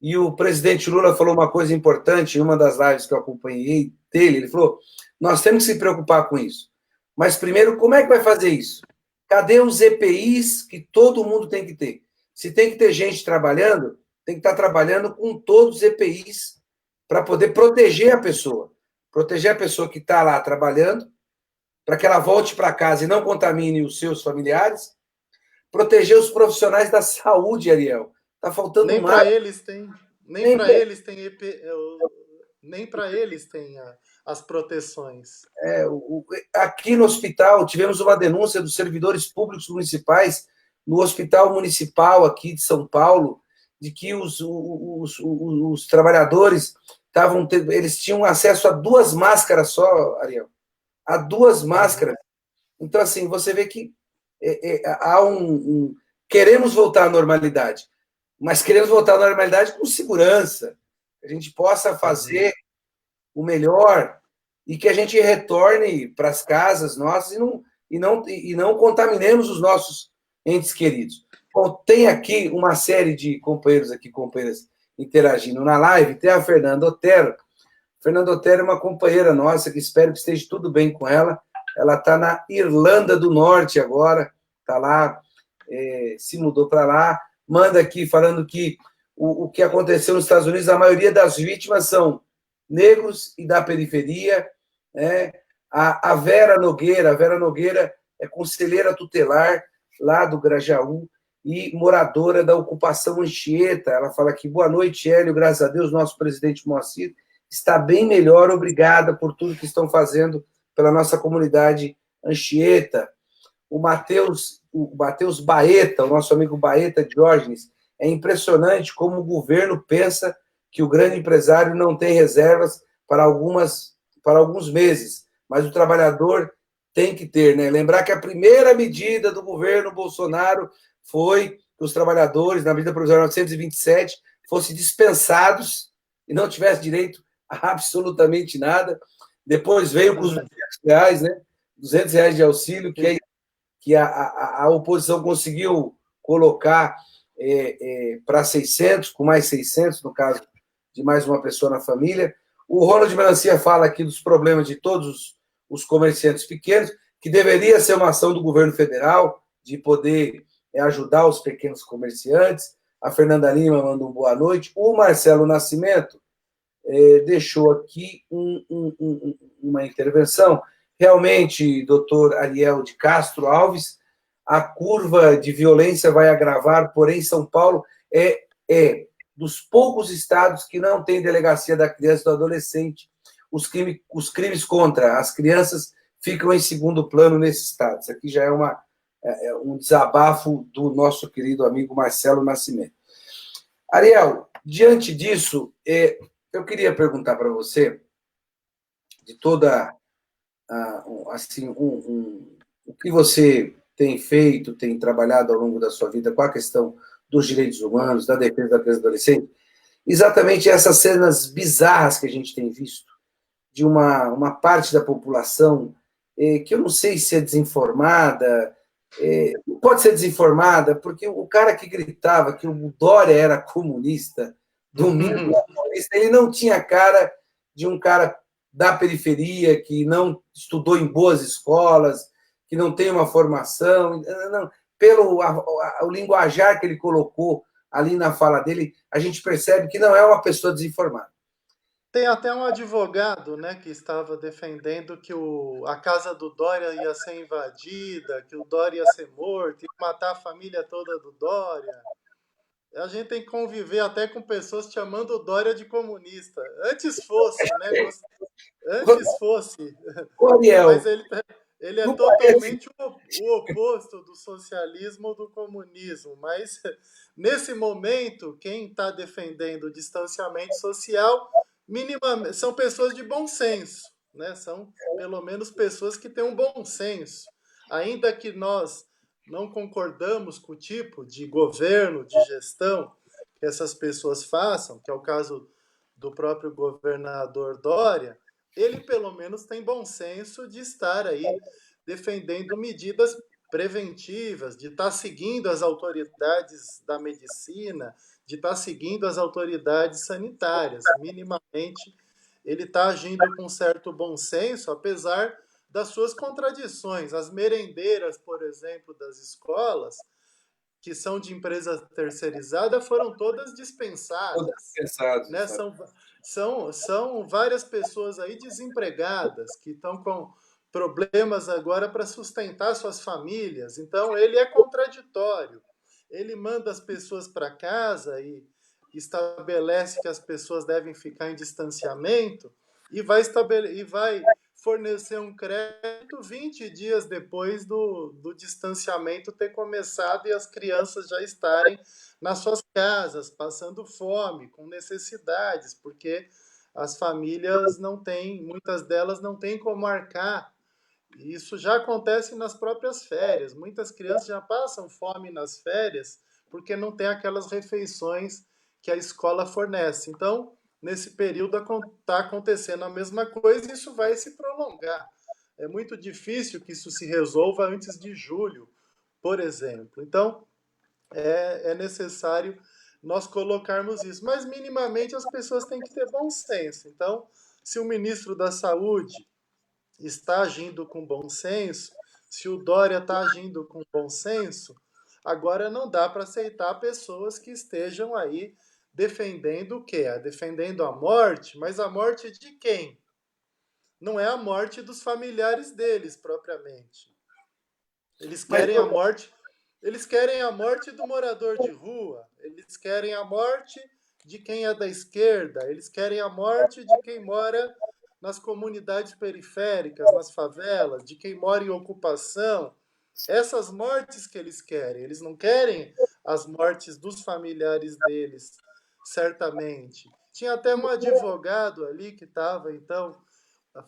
E o presidente Lula falou uma coisa importante em uma das lives que eu acompanhei dele. Ele falou, nós temos que se preocupar com isso. Mas primeiro, como é que vai fazer isso? Cadê os EPIs que todo mundo tem que ter? Se tem que ter gente trabalhando, tem que estar trabalhando com todos os EPIs para poder proteger a pessoa. Proteger a pessoa que está lá trabalhando, para que ela volte para casa e não contamine os seus familiares. Proteger os profissionais da saúde, Ariel. Está faltando nem mais. Para eles tem, nem para eles tem nem para eles tem as proteções. Aqui no hospital, tivemos uma denúncia dos servidores públicos municipais, no hospital municipal aqui de São Paulo, de que os trabalhadores eles tinham acesso a 2 máscaras só, Ariel. A 2 máscaras. Então, assim, você vê que há queremos voltar à normalidade, mas queremos voltar à normalidade com segurança, que a gente possa fazer o melhor e que a gente retorne para as casas nossas e não contaminemos os nossos entes queridos. Bom, tem aqui uma série de companheiros aqui, companheiras interagindo na live. Tem a Fernanda Otero. Fernanda Otero é uma companheira nossa, que espero que esteja tudo bem com ela. Ela está na Irlanda do Norte agora, está lá, se mudou para lá. Manda aqui falando que o que aconteceu nos Estados Unidos, a maioria das vítimas são negros e da periferia. A Vera Nogueira é conselheira tutelar lá do Grajaú e moradora da ocupação Anchieta. Ela fala aqui, boa noite, Hélio, graças a Deus, nosso presidente Moacir está bem melhor, obrigada por tudo que estão fazendo pela nossa comunidade Anchieta. O Matheus Baeta, o nosso amigo Baeta Diógenes, é impressionante como o governo pensa que o grande empresário não tem reservas para alguns meses, mas o trabalhador tem que ter, né? Lembrar que a primeira medida do governo Bolsonaro foi que os trabalhadores, na medida provisória 927, fossem dispensados e não tivessem direito a absolutamente nada. Depois veio com os R$200, né? R$200 de auxílio, que a oposição conseguiu colocar para 600, com mais 600, no caso de mais uma pessoa na família. O Ronald Melancia fala aqui dos problemas de todos os comerciantes pequenos, que deveria ser uma ação do governo federal de poder ajudar os pequenos comerciantes. A Fernanda Lima manda boa noite. O Marcelo Nascimento deixou aqui uma intervenção. Realmente, doutor Ariel de Castro Alves, a curva de violência vai agravar, porém São Paulo é dos poucos estados que não tem delegacia da criança e do adolescente. Os crimes contra as crianças ficam em segundo plano nesse estado. Isso aqui já é um desabafo do nosso querido amigo Marcelo Nascimento. Ariel, diante disso, eu queria perguntar para você, de toda, assim, o que você tem feito, tem trabalhado ao longo da sua vida com a questão dos direitos humanos, da defesa da criança e do adolescente, exatamente essas cenas bizarras que a gente tem visto, de uma parte da população que eu não sei se é desinformada, pode ser desinformada, porque o cara que gritava que o Dória era comunista, Domingos era comunista, ele não tinha cara de um cara da periferia, que não estudou em boas escolas, que não tem uma formação. Não, pelo o linguajar que ele colocou ali na fala dele, a gente percebe que não é uma pessoa desinformada. Tem até um advogado, né, que estava defendendo que a casa do Dória ia ser invadida, que o Dória ia ser morto, ia matar a família toda do Dória. A gente tem que conviver até com pessoas chamando o Dória de comunista. Antes fosse, né? Antes fosse. Ô, Mas Ariel, ele é não parece. totalmente o oposto do socialismo ou do comunismo. Mas, nesse momento, quem está defendendo o distanciamento social minimamente, são pessoas de bom senso, né? São, pelo menos, pessoas que têm um bom senso. Ainda que nós não concordamos com o tipo de governo, de gestão que essas pessoas façam, que é o caso do próprio governador Dória, ele pelo menos tem bom senso de estar aí defendendo medidas preventivas, de estar seguindo as autoridades da medicina, de estar seguindo as autoridades sanitárias. Minimamente, ele está agindo com certo bom senso, apesar das suas contradições. As merendeiras, por exemplo, das escolas, que são de empresa terceirizada, foram todas dispensadas. Pensados, Né? São várias pessoas aí desempregadas, que estão com problemas agora para sustentar suas famílias. Então, ele é contraditório. Ele manda as pessoas para casa e estabelece que as pessoas devem ficar em distanciamento e vai fornecer um crédito 20 dias depois do distanciamento ter começado e as crianças já estarem nas suas casas, passando fome, com necessidades, porque as famílias não têm, muitas delas não têm como arcar. Isso já acontece nas próprias férias. Muitas crianças já passam fome nas férias porque não tem aquelas refeições que a escola fornece. Então, nesse período está acontecendo a mesma coisa e isso vai se prolongar. É muito difícil que isso se resolva antes de julho, por exemplo. Então, é necessário nós colocarmos isso. Mas, minimamente, as pessoas têm que ter bom senso. Então, se o ministro da Saúde está agindo com bom senso, se o Dória está agindo com bom senso, agora não dá para aceitar pessoas que estejam aí defendendo o quê? Defendendo a morte, mas a morte de quem? Não é a morte dos familiares deles, propriamente. Eles Mas, querem a morte, eles querem a morte do morador de rua, eles querem a morte de quem é da esquerda, eles querem a morte de quem mora nas comunidades periféricas, nas favelas, de quem mora em ocupação. Essas mortes que eles querem, eles não querem as mortes dos familiares deles, certamente. Tinha até um advogado ali que estava, então,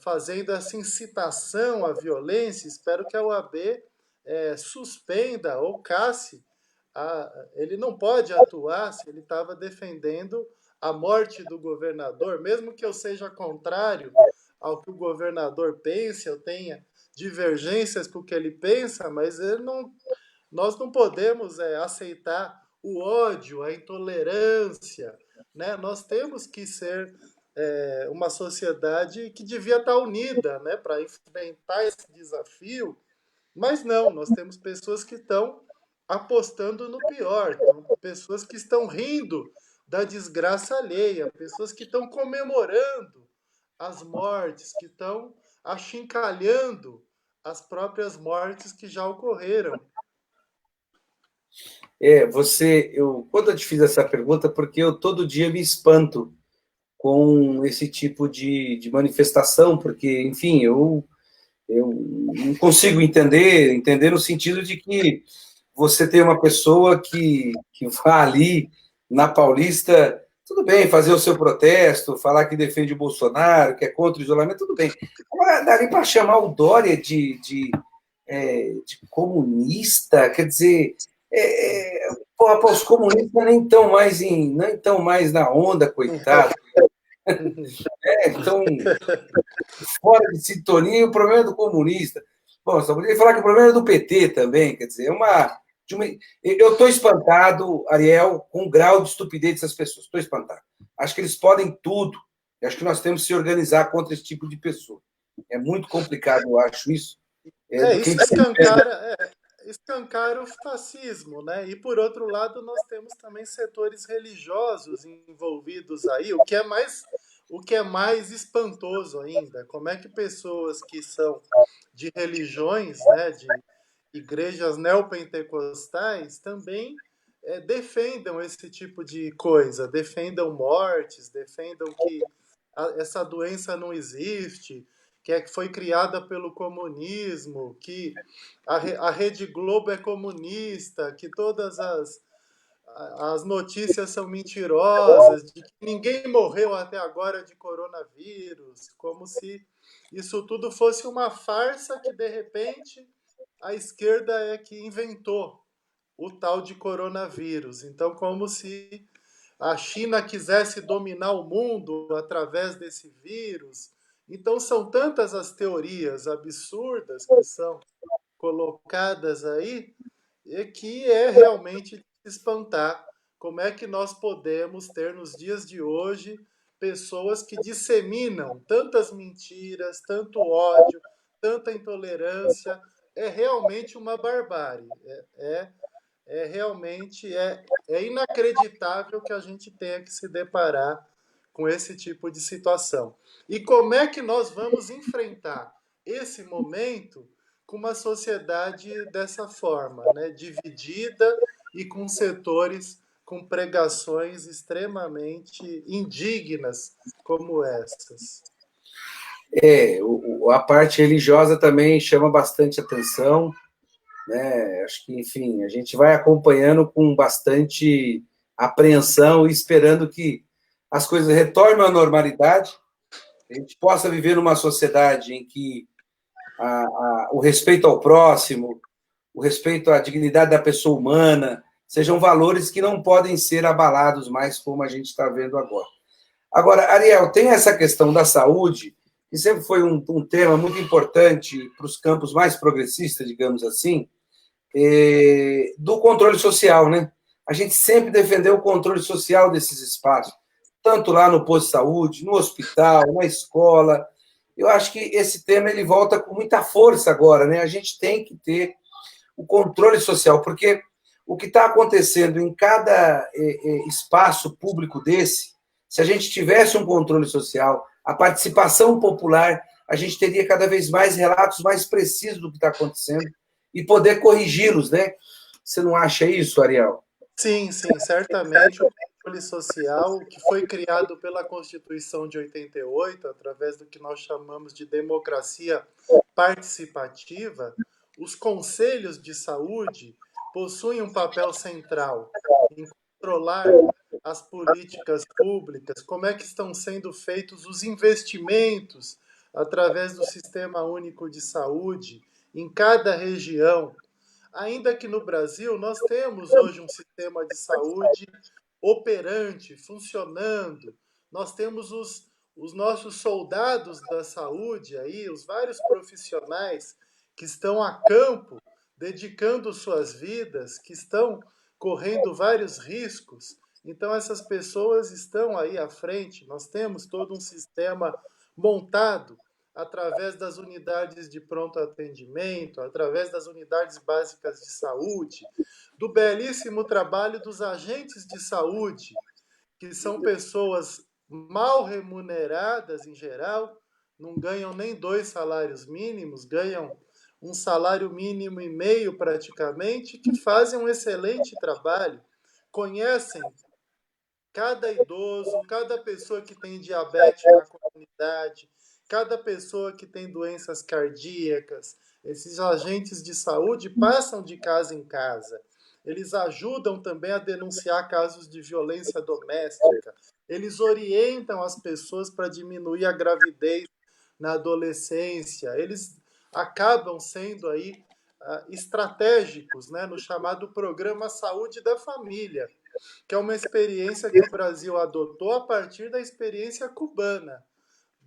fazendo essa incitação à violência. Espero que a OAB suspenda ou casse. Ele não pode atuar se ele estava defendendo a morte do governador, mesmo que eu seja contrário ao que o governador pensa, eu tenha divergências com o que ele pensa, mas nós não podemos aceitar o ódio, a intolerância, né? Nós temos que ser uma sociedade que devia estar unida, né, para enfrentar esse desafio, mas não, nós temos pessoas que estão apostando no pior, pessoas que estão rindo da desgraça alheia, pessoas que estão comemorando as mortes, que estão achincalhando as próprias mortes que já ocorreram. Quando eu te fiz essa pergunta, porque eu todo dia me espanto com esse tipo de manifestação, porque, enfim, eu não consigo entender no sentido de que você tem uma pessoa que vá ali na Paulista, tudo bem, fazer o seu protesto, falar que defende o Bolsonaro, que é contra o isolamento, tudo bem. Agora, dali para chamar o Dória de comunista, quer dizer, porra, os comunistas nem estão mais na onda, coitado. Então, fora de sintonia, o problema é do comunista. Bom, só poderia falar que o problema é do PT também, quer dizer, eu estou espantado, Ariel, com o grau de estupidez dessas pessoas. Estou espantado. Acho que eles podem tudo. E acho que nós temos que se organizar contra esse tipo de pessoa. É muito complicado, eu acho isso. Isso escancara o fascismo, né? E por outro lado, nós temos também setores religiosos envolvidos aí, o que é mais espantoso ainda. Como é que pessoas que são de religiões, né, de igrejas neopentecostais, também defendam esse tipo de coisa, defendam mortes, defendam que essa doença não existe, que foi criada pelo comunismo, que a Rede Globo é comunista, que todas as notícias são mentirosas, de que ninguém morreu até agora de coronavírus, como se isso tudo fosse uma farsa que, de repente, a esquerda é que inventou o tal de coronavírus. Então, como se a China quisesse dominar o mundo através desse vírus. Então, são tantas as teorias absurdas que são colocadas aí, e que é realmente de espantar como é que nós podemos ter nos dias de hoje pessoas que disseminam tantas mentiras, tanto ódio, tanta intolerância. É realmente uma barbárie. É inacreditável que a gente tenha que se deparar com esse tipo de situação. E como é que nós vamos enfrentar esse momento com uma sociedade dessa forma, né? Dividida e com setores com pregações extremamente indignas como essas? A parte religiosa também chama bastante atenção, né? Acho que, enfim, a gente vai acompanhando com bastante apreensão e esperando que as coisas retornem à normalidade, a gente possa viver numa sociedade em que o respeito ao próximo, o respeito à dignidade da pessoa humana, sejam valores que não podem ser abalados mais como a gente está vendo agora. Agora, Ariel, tem essa questão da saúde, que sempre foi um tema muito importante para os campos mais progressistas, digamos assim, do controle social, né? A gente sempre defendeu o controle social desses espaços, tanto lá no posto de saúde, no hospital, na escola. Eu acho que esse tema ele volta com muita força agora, né? A gente tem que ter o controle social, porque o que está acontecendo em cada espaço público desse, se a gente tivesse um controle social, a participação popular, a gente teria cada vez mais relatos mais precisos do que está acontecendo e poder corrigi-los, né? Você não acha isso, Ariel? Sim, sim, certamente o controle social que foi criado pela Constituição de 88, através do que nós chamamos de democracia participativa, os conselhos de saúde possuem um papel central em controlar as políticas públicas, como é que estão sendo feitos os investimentos através do Sistema Único de Saúde em cada região. Ainda que no Brasil nós temos hoje um sistema de saúde operante, funcionando, nós temos os nossos soldados da saúde aí, os vários profissionais que estão a campo, dedicando suas vidas, que estão correndo vários riscos. Então essas pessoas estão aí à frente. Nós temos todo um sistema montado através das unidades de pronto atendimento, através das unidades básicas de saúde, do belíssimo trabalho dos agentes de saúde, que são pessoas mal remuneradas em geral, não ganham nem 2 salários mínimos, ganham um salário mínimo e meio praticamente, que fazem um excelente trabalho, conhecem cada idoso, cada pessoa que tem diabetes na comunidade, cada pessoa que tem doenças cardíacas. Esses agentes de saúde passam de casa em casa. Eles ajudam também a denunciar casos de violência doméstica. Eles orientam as pessoas para diminuir a gravidez na adolescência. Eles acabam sendo aí estratégicos, né, no chamado Programa Saúde da Família, que é uma experiência que o Brasil adotou a partir da experiência cubana,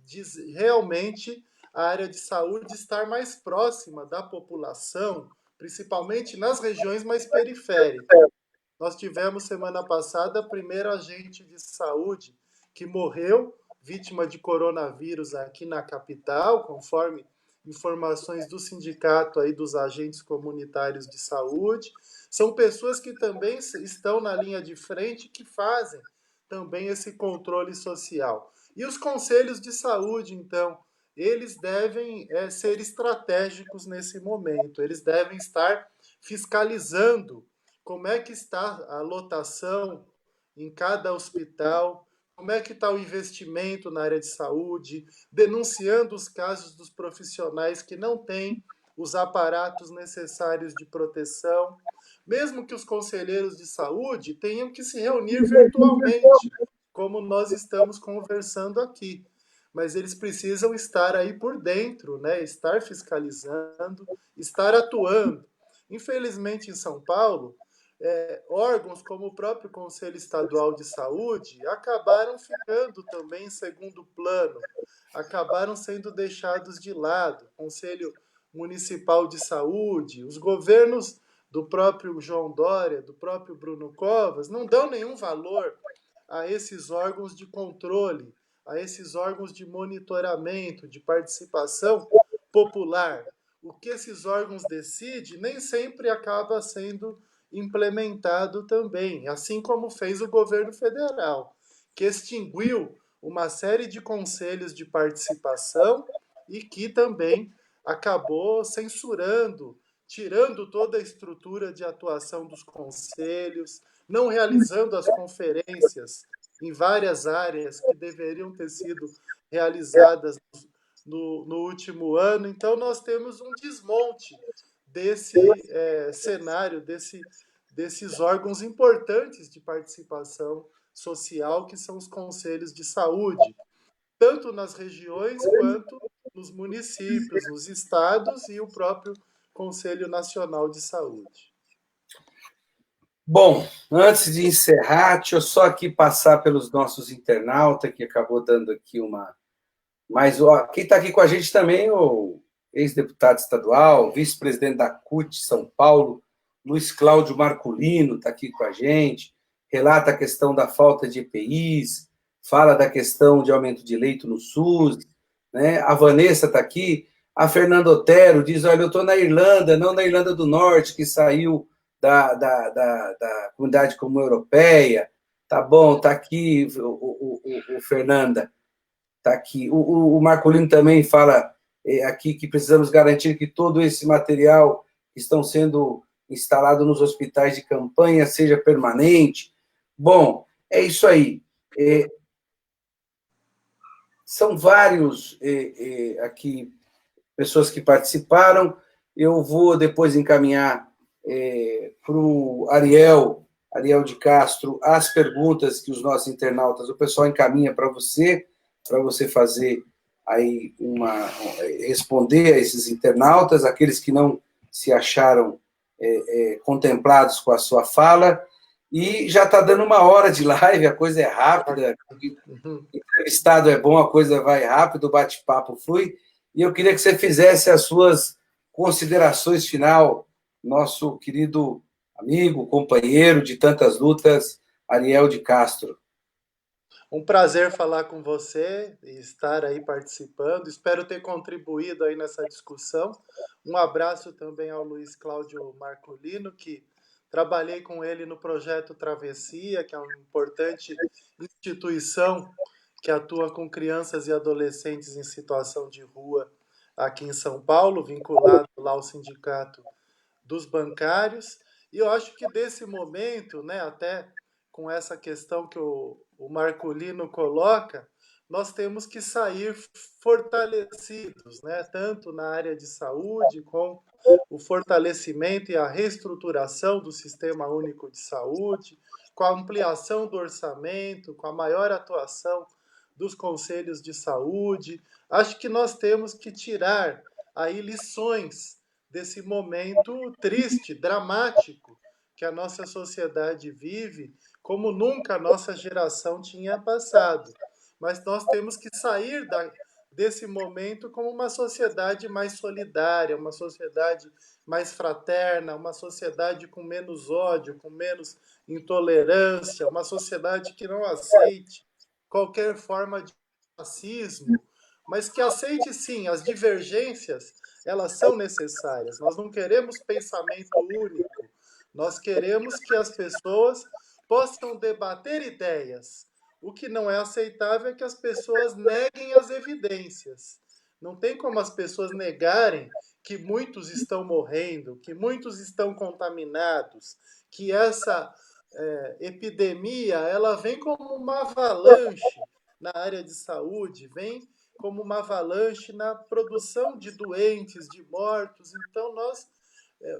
de realmente a área de saúde estar mais próxima da população, principalmente nas regiões mais periféricas. Nós tivemos semana passada a primeira agente de saúde que morreu, vítima de coronavírus aqui na capital, conforme informações do sindicato aí dos agentes comunitários de saúde. São pessoas que também estão na linha de frente, que fazem também esse controle social. E os conselhos de saúde, então, eles devem ser estratégicos nesse momento, eles devem estar fiscalizando como é que está a lotação em cada hospital, como é que está o investimento na área de saúde, denunciando os casos dos profissionais que não têm os aparatos necessários de proteção, mesmo que os conselheiros de saúde tenham que se reunir virtualmente, como nós estamos conversando aqui. Mas eles precisam estar aí por dentro, né? Estar fiscalizando, estar atuando. Infelizmente, em São Paulo, órgãos como o próprio Conselho Estadual de Saúde acabaram ficando também em segundo plano, acabaram sendo deixados de lado. Conselho Municipal de Saúde, os governos do próprio João Dória, do próprio Bruno Covas, não dão nenhum valor a esses órgãos de controle, a esses órgãos de monitoramento, de participação popular. O que esses órgãos decidem nem sempre acaba sendo implementado também, assim como fez o governo federal, que extinguiu uma série de conselhos de participação e que também acabou censurando, tirando toda a estrutura de atuação dos conselhos, não realizando as conferências em várias áreas que deveriam ter sido realizadas no último ano. Então, nós temos um desmonte desse cenário, desses órgãos importantes de participação social, que são os conselhos de saúde, tanto nas regiões quanto nos municípios, nos estados e o próprio Conselho Nacional de Saúde. Bom, antes de encerrar, deixa eu só aqui passar pelos nossos internautas, que acabou dando aqui uma... Mas ó, quem está aqui com a gente também, o ex-deputado estadual, vice-presidente da CUT São Paulo, Luiz Cláudio Marculino, está aqui com a gente, relata a questão da falta de EPIs, fala da questão de aumento de leito no SUS, né? A Vanessa está aqui, a Fernanda Otero diz, olha, eu estou na Irlanda, não na Irlanda do Norte, que saiu da Comunidade Comum Europeia. Tá bom, tá aqui o Fernanda, tá aqui. O Marcolino também fala aqui que precisamos garantir que todo esse material que estão sendo instalado nos hospitais de campanha seja permanente. Bom, é isso aí. São vários aqui pessoas que participaram. Eu vou depois encaminhar para o Ariel de Castro, as perguntas que os nossos internautas, o pessoal encaminha para você fazer aí responder a esses internautas, aqueles que não se acharam contemplados com a sua fala, e já está dando 1 hora de live, a coisa é rápida, entrevistado é bom, a coisa vai rápido, o bate-papo flui, e eu queria que você fizesse as suas considerações final, nosso querido amigo, companheiro de tantas lutas, Ariel de Castro. Um prazer falar com você e estar aí participando. Espero ter contribuído aí nessa discussão. Um abraço também ao Luiz Cláudio Marcolino, que trabalhei com ele no projeto Travessia, que é uma importante instituição que atua com crianças e adolescentes em situação de rua aqui em São Paulo, vinculado lá ao Sindicato dos Bancários. E eu acho que desse momento, né, até com essa questão que o Marculino coloca, nós temos que sair fortalecidos, né, tanto na área de saúde, com o fortalecimento e a reestruturação do Sistema Único de Saúde, com a ampliação do orçamento, com a maior atuação dos conselhos de saúde. Acho que nós temos que tirar aí lições desse momento triste, dramático, que a nossa sociedade vive, como nunca a nossa geração tinha passado. Mas nós temos que sair desse momento como uma sociedade mais solidária, uma sociedade mais fraterna, uma sociedade com menos ódio, com menos intolerância, uma sociedade que não aceite qualquer forma de racismo, mas que aceite sim as divergências, elas são necessárias. Nós não queremos pensamento único, nós queremos que as pessoas possam debater ideias. O que não é aceitável é que as pessoas neguem as evidências. Não tem como as pessoas negarem que muitos estão morrendo, que muitos estão contaminados, que essa epidemia ela vem como uma avalanche na área de saúde, vem como uma avalanche na produção de doentes, de mortos. Então,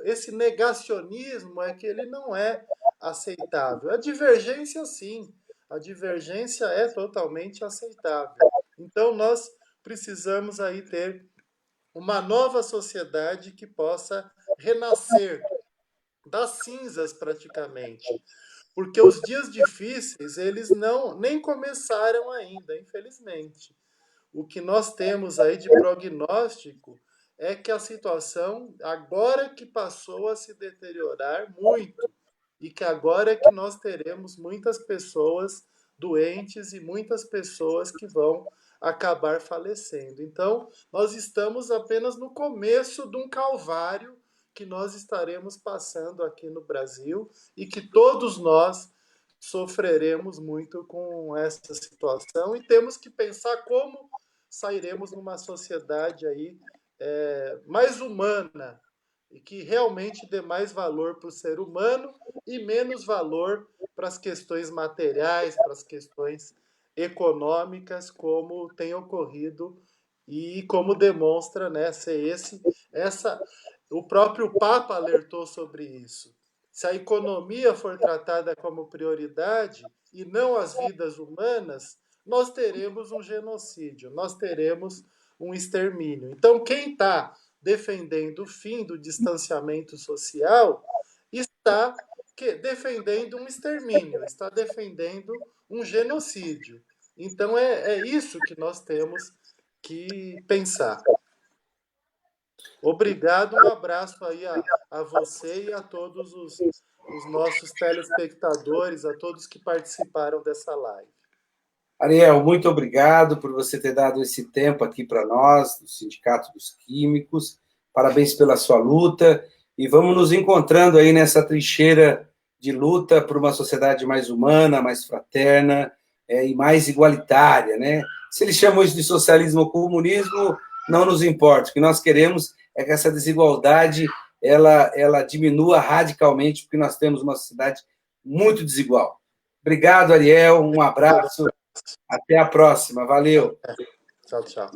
esse negacionismo é que ele não é aceitável. A divergência, sim, a divergência é totalmente aceitável. Então, nós precisamos aí ter uma nova sociedade que possa renascer das cinzas, praticamente. Porque os dias difíceis, eles nem começaram ainda, infelizmente. O que nós temos aí de prognóstico é que a situação, agora que passou a se deteriorar muito, e que agora é que nós teremos muitas pessoas doentes e muitas pessoas que vão acabar falecendo. Então, nós estamos apenas no começo de um calvário que nós estaremos passando aqui no Brasil e que todos nós sofreremos muito com essa situação e temos que pensar como sairemos numa sociedade aí mais humana e que realmente dê mais valor para o ser humano e menos valor para as questões materiais, para as questões econômicas, como tem ocorrido e como demonstra, né, o próprio Papa alertou sobre isso. Se a economia for tratada como prioridade e não as vidas humanas, nós teremos um genocídio, nós teremos um extermínio. Então, quem está defendendo o fim do distanciamento social está defendendo um extermínio, está defendendo um genocídio. Então, é isso que nós temos que pensar. Obrigado, um abraço aí a você e a todos os nossos telespectadores, a todos que participaram dessa live. Ariel, muito obrigado por você ter dado esse tempo aqui para nós, do Sindicato dos Químicos. Parabéns pela sua luta e vamos nos encontrando aí nessa trincheira de luta por uma sociedade mais humana, mais fraterna e mais igualitária, né? Se eles chamam isso de socialismo ou comunismo, não nos importa. O que nós queremos é que essa desigualdade ela diminua radicalmente, porque nós temos uma sociedade muito desigual. Obrigado, Ariel. Um abraço. Até a próxima. Valeu. Tchau, tchau.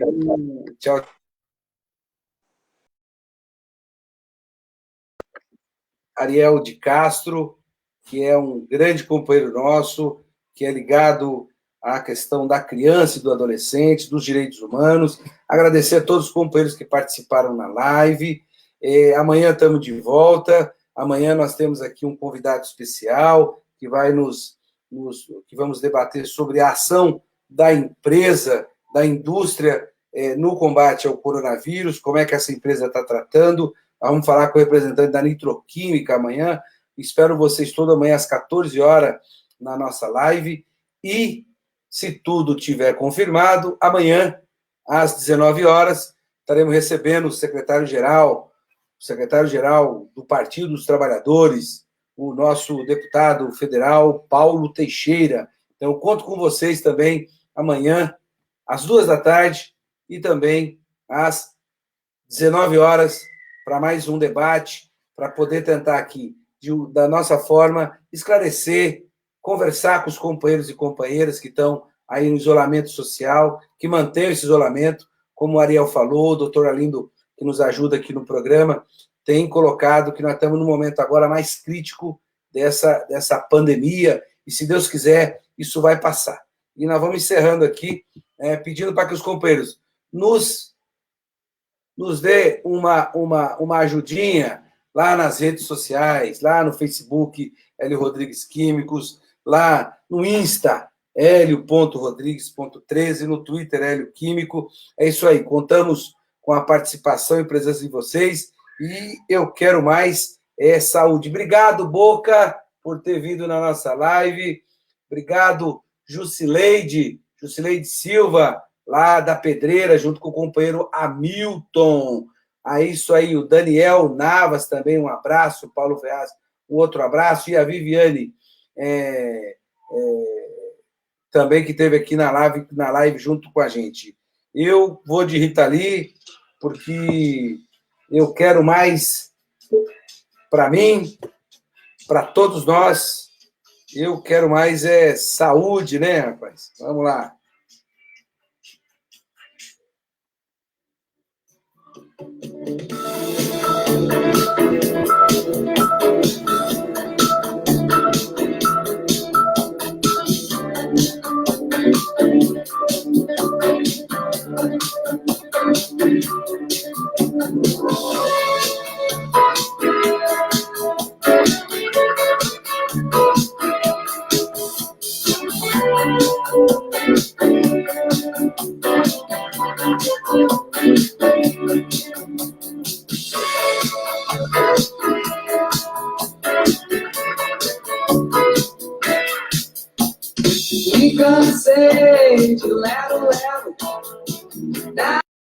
Tchau. Ariel de Castro, que é um grande companheiro nosso, que é ligado à questão da criança e do adolescente, dos direitos humanos. Agradecer a todos os companheiros que participaram na live. Amanhã estamos de volta. Amanhã nós temos aqui um convidado especial que vai que vamos debater sobre a ação da empresa, da indústria no combate ao coronavírus, como é que essa empresa está tratando. Vamos falar com o representante da Nitroquímica amanhã. Espero vocês toda manhã às 14 horas na nossa live. E, se tudo tiver confirmado, amanhã, às 19 horas, estaremos recebendo o secretário-geral do Partido dos Trabalhadores, o nosso deputado federal, Paulo Teixeira. Então, eu conto com vocês também amanhã, às 14h, e também às 19 horas, para mais um debate, para poder tentar aqui, da nossa forma, esclarecer, conversar com os companheiros e companheiras que estão aí no isolamento social, que mantêm esse isolamento, como o Ariel falou, o doutor Arlindo, que nos ajuda aqui no programa, tem colocado que nós estamos no momento agora mais crítico dessa pandemia, e se Deus quiser, isso vai passar. E nós vamos encerrando aqui, pedindo para que os companheiros nos dê uma ajudinha lá nas redes sociais, lá no Facebook, Hélio Rodrigues Químicos, lá no Insta, Hélio.rodrigues.13, no Twitter, Hélio Químico. É isso aí, contamos com a participação e presença de vocês, e eu quero mais saúde. Obrigado, Boca, por ter vindo na nossa live. Obrigado, Jusileide Silva, lá da Pedreira, junto com o companheiro Hamilton. É isso aí, o Daniel Navas também, um abraço, o Paulo Ferraz, um outro abraço, e a Viviane também, que esteve aqui na live junto com a gente. Eu vou de Rita Lee, porque eu quero mais para mim, para todos nós. Eu quero mais saúde, né, rapaz? Vamos lá. Me cansei de lero,